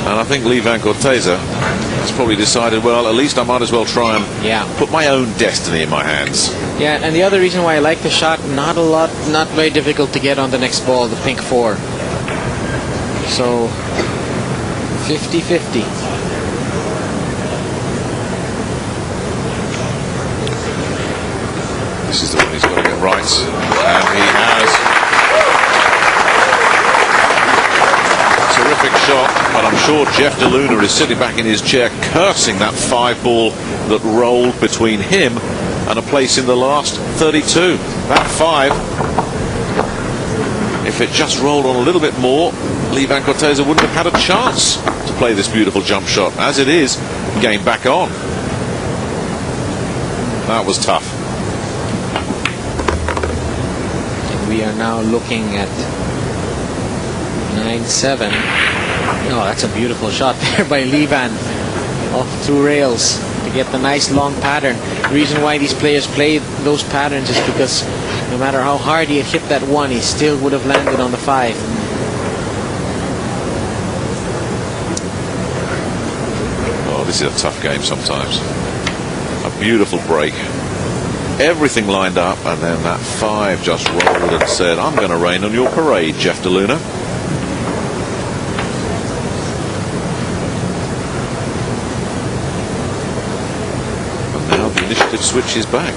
And I think Lely Vann Corteza has probably decided, well, at least I might as well try and put my own destiny in my hands. Yeah, and the other reason why I like the shot, not very difficult to get on the next ball, the pink 4. So 50-50. This is the one he's got to get right, and he has. perfect shot, but I'm sure Jeff DeLuna is sitting back in his chair cursing that 5-ball that rolled between him and a place in the last 32. That 5, if it just rolled on a little bit more, Lee Vann Corteza wouldn't have had a chance to play this beautiful jump shot. As it is, game back on. That was tough. We are now looking at 9-7. Oh, that's a beautiful shot there by Lee Vann off 2 rails to get the nice long pattern. The reason why these players play those patterns is because no matter how hard he had hit that 1, he still would have landed on the 5. Oh, this is a tough game sometimes. A beautiful break. Everything lined up, and then that 5 just rolled and said, I'm going to rain on your parade, Jeff DeLuna. And now the initiative switches back.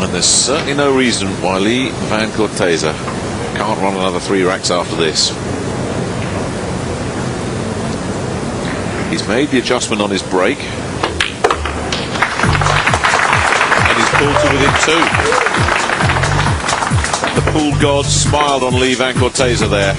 And there's certainly no reason why Lee Vann Corteza can't run another 3 racks after this. He's made the adjustment on his break, and he's pulled to within 2. The pool gods smiled on Lee Vann Corteza there.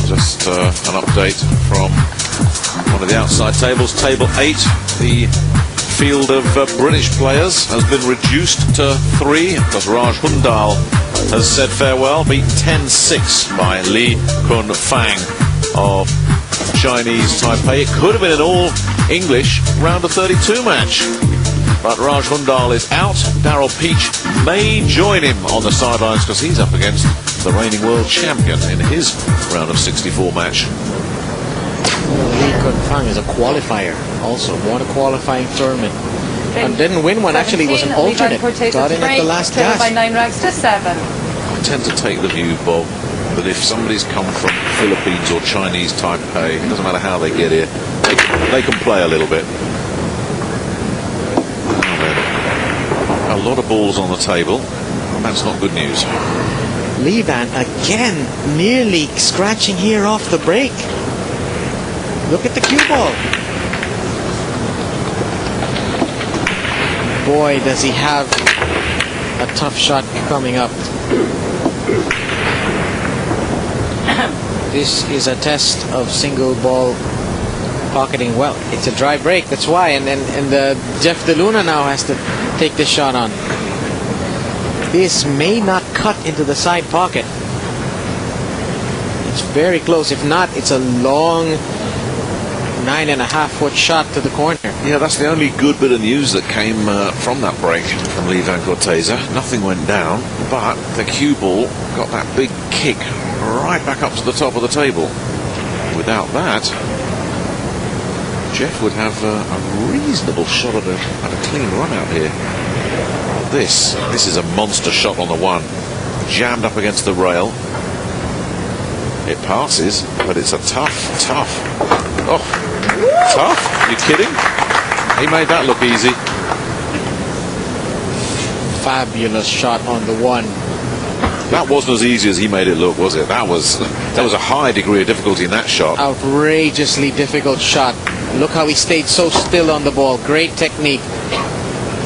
Just an update from one of the outside tables, table 8. The field of British players has been reduced to 3 because Raj Hundal has said farewell, beaten 10-6 by Lee Kun Fang of Chinese Taipei. It could have been an all-English round of 32 match, but Raj Hundal is out. Daryl Peach may join him on the sidelines because he's up against the reigning world champion in his round of 64 match. Lee Kun Fang is a qualifier, also won a qualifying tournament and didn't win one. Actually, was an alternate. Got in at the last gasp. By 9 racks to 7. I tend to take the view, Bob, that if somebody's come from Philippines or Chinese Taipei, it doesn't matter how they get here, they can play a little bit. A lot of balls on the table, and that's not good news. Lee Vann again nearly scratching here off the break. Look at the cue ball. Boy, does he have a tough shot coming up. This is a test of single ball pocketing. Well, it's a dry break, that's why. And Jeff DeLuna now has to take this shot on. This may not cut into the side pocket. It's very close. If not, it's a long 9.5-foot shot to the corner. Yeah, that's the only good bit of news that came from that break from Lee Vann Corteza. Nothing went down, but the cue ball got that big kick right back up to the top of the table. Without that, Jeff would have a reasonable shot at a clean run out here. This is a monster shot on the 1. Jammed up against the rail. It passes, but it's a tough. Oh, tough? You kidding? He made that look easy. Fabulous shot on the 1. That wasn't as easy as he made it look, was it? That was a high degree of difficulty in that shot. Outrageously difficult shot. Look how he stayed so still on the ball. Great technique.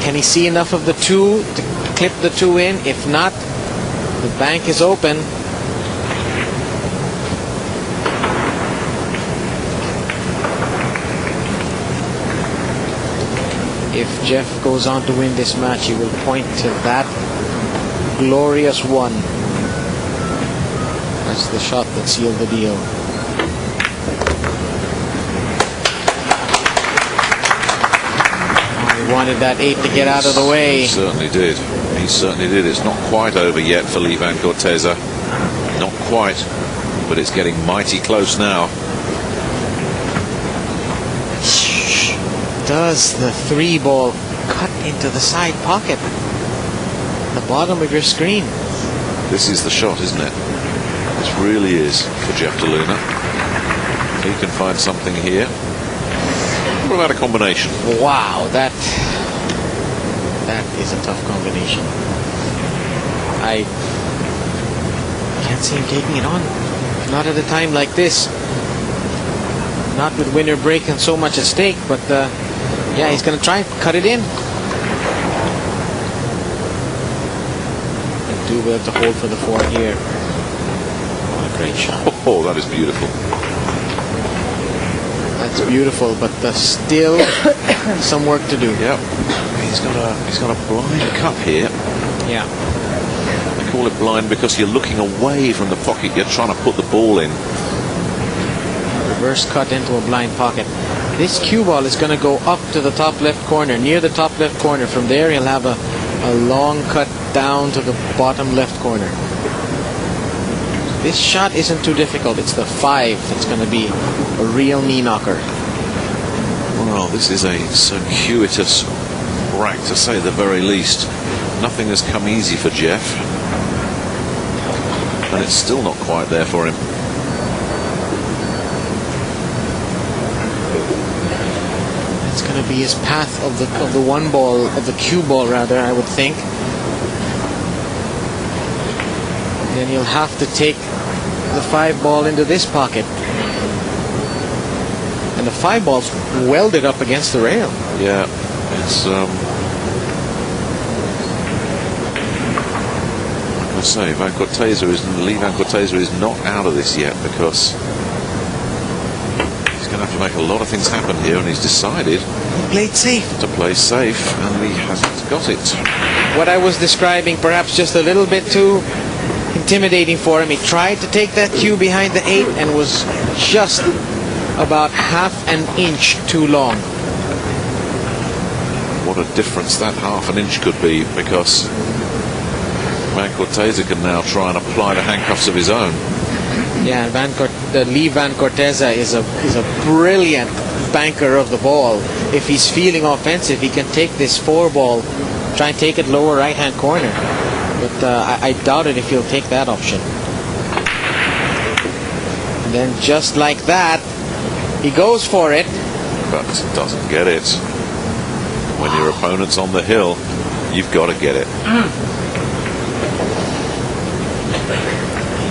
Can he see enough of the 2 to clip the 2 in? If not, the bank is open. If Jeff goes on to win this match, he will point to that glorious 1. That's the shot that sealed the deal. He wanted that 8 to get out of the way. He certainly did. He certainly did. It's not quite over yet for Lee Vann Corteza. Not quite, but it's getting mighty close now. Does the 3 ball cut into the side pocket? The bottom of your screen. This is the shot, isn't it? This really is for Jeff DeLuna. He can find something here. What about a combination? Wow, that is a tough combination. I can't see him taking it on. Not at a time like this. Not with winner break and so much at stake, but yeah, he's going to try and cut it in. And do well to hold for the 4 here. What a great shot. Oh, that is beautiful. That's beautiful, but there's still some work to do. Yep. He's got a blind cup here. Yeah. They call it blind because you're looking away from the pocket. You're trying to put the ball in. Reverse cut into a blind pocket. This cue ball is going to go up to the top left corner, near the top left corner. From there, he'll have a long cut down to the bottom left corner. This shot isn't too difficult. It's the 5 that's going to be a real knee knocker. Well, this is a circuitous rack, to say the very least. Nothing has come easy for Jeff. And it's still not quite there for him. It's going to be his path of the one ball, of the cue ball rather, I would think. Then he'll have to take the 5 ball into this pocket. And the 5 ball's welded up against the rail. Yeah, it's like I say, Lee Vann Corteza is not out of this yet, because he's going to have to make a lot of things happen here, and he's decided He played safe. to play safe, and he hasn't got it. What I was describing, perhaps just a little bit too intimidating for him. He tried to take that cue behind the 8 and was just about half an inch too long. What a difference that half an inch could be, because Vann Corteza can now try and apply the handcuffs of his own. Yeah, Lee Vann Corteza is a brilliant banker of the ball. If he's feeling offensive, he can take this 4 ball, try and take it lower right-hand corner. But I doubt it if he'll take that option. And then just like that, he goes for it. But doesn't get it. When your opponent's on the hill, you've got to get it.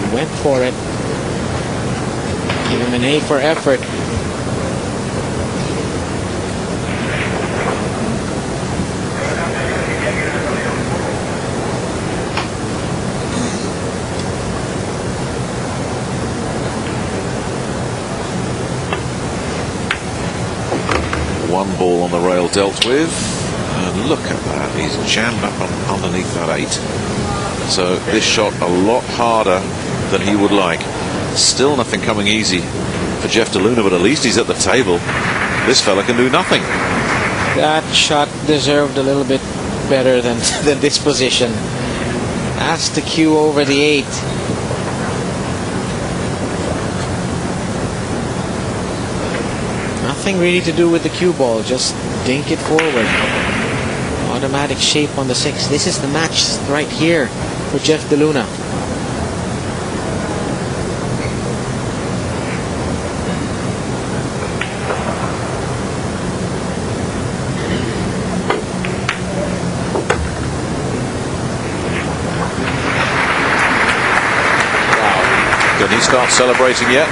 He went for it. Give him an A for effort. One ball on the rail dealt with, and look at that, he's jammed up underneath that 8. So this shot a lot harder than he would like. Still nothing coming easy for Jeff DeLuna, but at least he's at the table. This fella can do nothing. That shot deserved a little bit better than this position. That's the cue over the 8. Nothing really to do with the cue ball, just dink it forward. Automatic shape on the 6. This is the match right here for Jeff DeLuna. Wow. Can he start celebrating yet?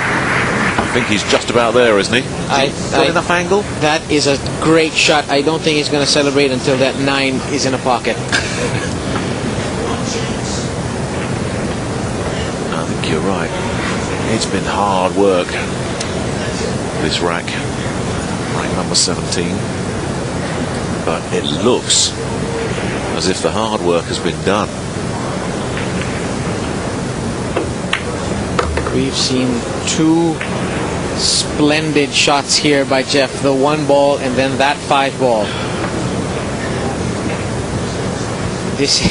I think he's just about there, isn't he? Got enough angle? That is a great shot. I don't think he's going to celebrate until that 9 is in a pocket. I think you're right. It's been hard work, this rack number 17. But it looks as if the hard work has been done. We've seen 2 splendid shots here by Jeff. The 1 ball and then that 5 ball. This,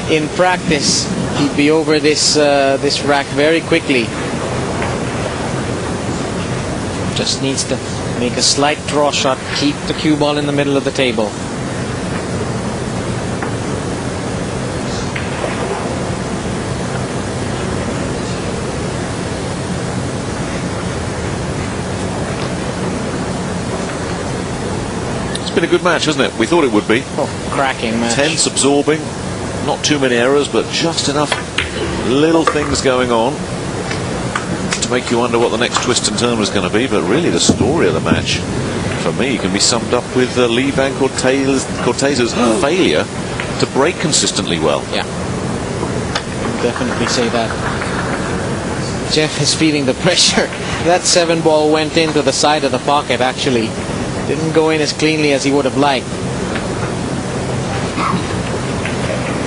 in practice, he'd be over this rack very quickly. Just needs to make a slight draw shot, keep the cue ball in the middle of the table. been a good match, hasn't it? We thought it would be. Oh, cracking match. Tense, absorbing, not too many errors, but just enough little things going on to make you wonder what the next twist and turn was going to be. But really, the story of the match, for me, can be summed up with Lee Vann Corteza's failure to break consistently well. Yeah, definitely say that. Jeff is feeling the pressure. That 7-ball went into the side of the pocket, actually. Didn't go in as cleanly as he would have liked.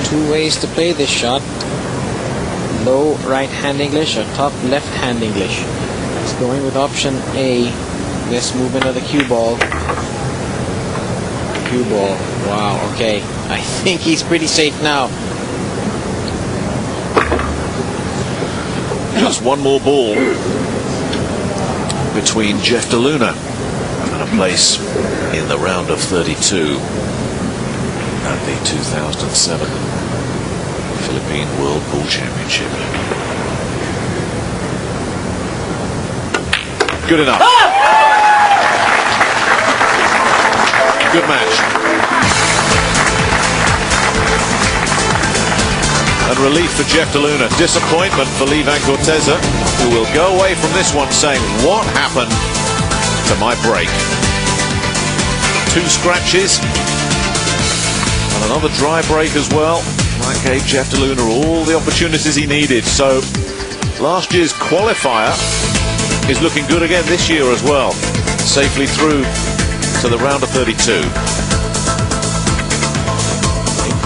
2 ways to play this shot. Low right-hand English or top left-hand English. He's going with option A. This movement of the cue ball. Cue ball. Wow, okay. I think he's pretty safe now. Just one more ball between Jeff DeLuna and a place in the round of 32 at the 2007 Philippine World Pool Championship. Good enough. Good match. And relief for Jeff DeLuna. Disappointment for Lee Vann Corteza, who will go away from this one saying, what happened to my break? 2 scratches and another dry break as well. That gave Jeff DeLuna all the opportunities he needed. So last year's qualifier is looking good again this year as well. Safely through to the round of 32.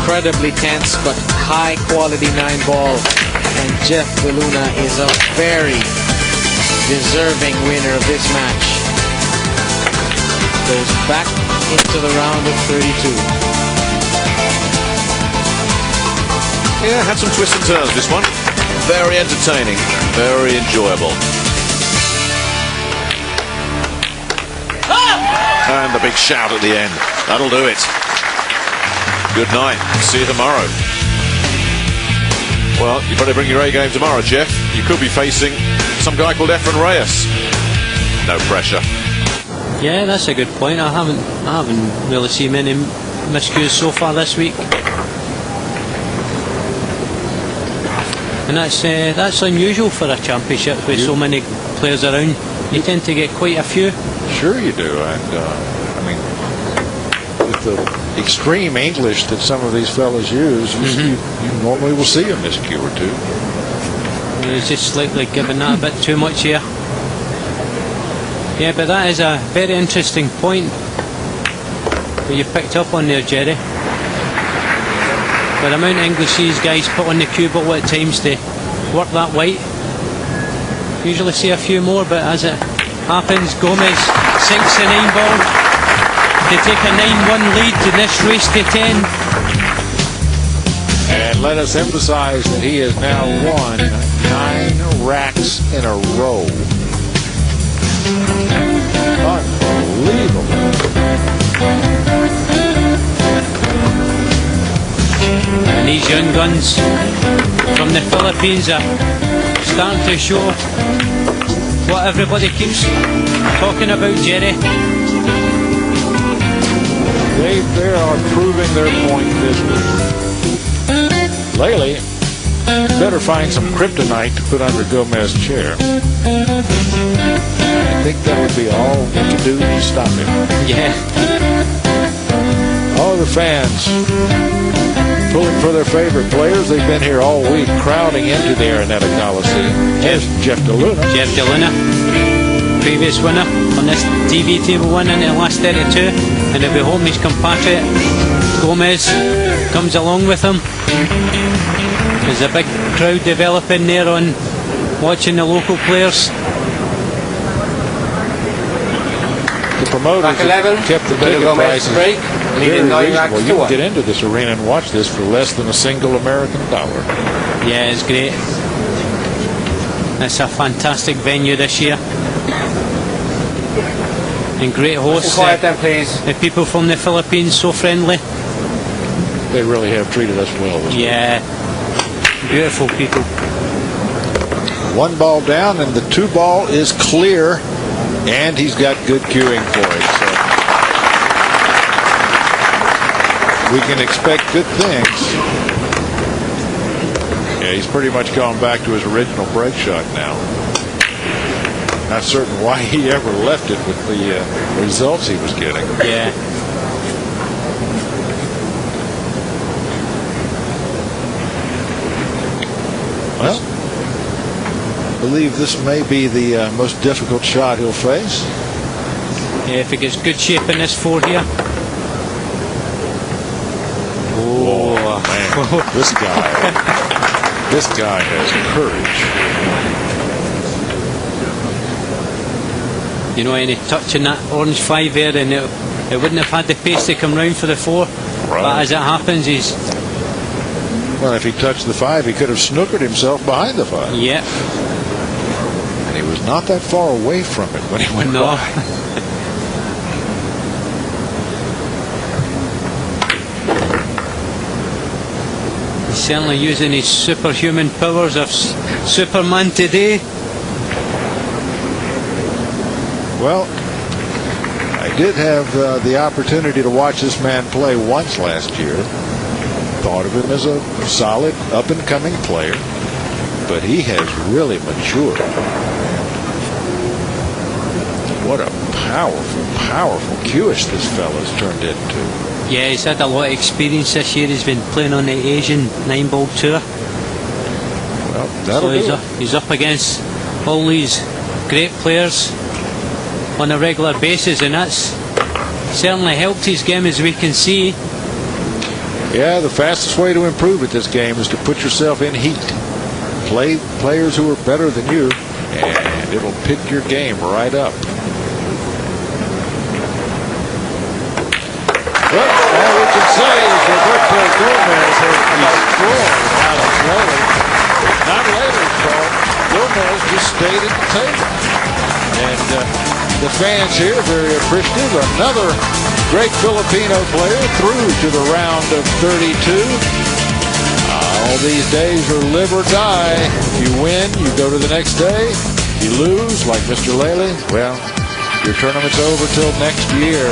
Incredibly tense but high quality 9-ball, and Jeff DeLuna is a very deserving winner of this match. Goes back into the round of 32. Yeah, had some twists and turns this one. Very entertaining, very enjoyable. And the big shout at the end. That'll do it. Good night. See you tomorrow. Well, you better bring your A game tomorrow, Jeff. You could be facing some guy called Efren Reyes. No pressure. Yeah, that's a good point. I haven't really seen many miscues so far this week, and that's unusual for a championship with so many players around. You tend to get quite a few. Sure you do, and I mean, with the extreme English that some of these fellas use, you normally will see a miscue or two. He's just slightly giving that a bit too much here. Yeah, but that is a very interesting point that you picked up on there, Jerry. The amount of English these guys put on the cue ball at times to work that white. Usually see a few more, but as it happens, Gómez sinks the 9-ball to take a 9-1 lead in this race to 10. And let us emphasize that he has now won 9 racks in a row. Unbelievable. And these young guns from the Philippines are starting to show what everybody keeps talking about, Jerry. They are proving their point this week. Lely better find some kryptonite to put under Gómez's chair. I think that would be all we can do to stop him. Yeah. All the fans pulling for their favorite players. They've been here all week, crowding into the Araneta Coliseum. Here's Jeff DeLuna. Jeff DeLuna, previous winner on this TV table win in the last 32, and he'll be hoping his compatriot Gómez comes along with him. There's a big crowd developing there on watching the local players. The promoters have kept the ticket prices very reasonable. You can get into this arena and watch this for less than a single American dollar. Yeah, it's great. It's a fantastic venue this year. And great hosts. Quiet then, please. The people from the Philippines, so friendly. They really have treated us well. Yeah. Beautiful people. 1 ball down, and the 2-ball is clear, and he's got good cueing for it. So we can expect good things. Yeah, he's pretty much gone back to his original break shot now. Not certain why he ever left it with the results he was getting. Yeah. Well, I believe this may be the most difficult shot he'll face. Yeah, if he gets good shape in this 4 here. Oh, man. This guy has courage. You know, any touch in that orange 5 there, and it wouldn't have had the pace to come round for the 4. Right. But as it happens, he's... Well, if he touched the 5, he could have snookered himself behind the 5. Yeah. And he was not that far away from it when he went by. He's certainly using his superhuman powers of Superman today. Well, I did have the opportunity to watch this man play once last year. Thought of him as a solid, up-and-coming player, but he has really matured. What a powerful QS this fella's turned into. Yeah, he's had a lot of experience this year. He's been playing on the Asian 9-ball tour. Well, that'll do it. He's up against all these great players on a regular basis, and that's certainly helped his game, as we can see. Yeah, the fastest way to improve at this game is to put yourself in heat. Play players who are better than you, and it'll pick your game right up. Well, all we can say is Roberto Gómez has destroyed Alex Lely. Not Lely's fault. Gómez just stayed at the table. And the fans here are very appreciative. Another great Filipino player through to the round of 32. All these days are live or die. If you win, you go to the next day. If you lose, like Mr. Lely, well, your tournament's over till next year.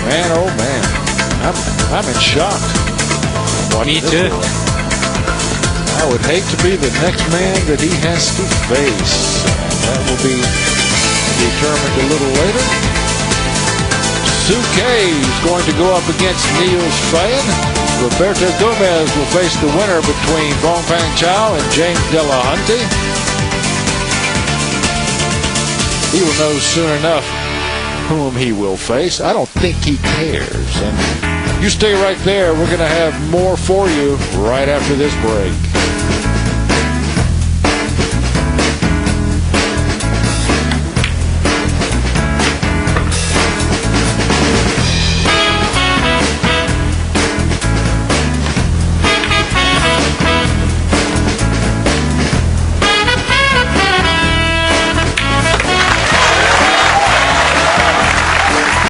Man, oh man, I'm in shock. Me too. I would hate to be the next man that he has to face. That will be determined a little later. Suke is going to go up against Niels Fayen. Roberto Gómez will face the winner between Vong Pang Chao and James Delahunty. He will know soon enough whom he will face. I don't think he cares. And you stay right there. We're going to have more for you right after this break.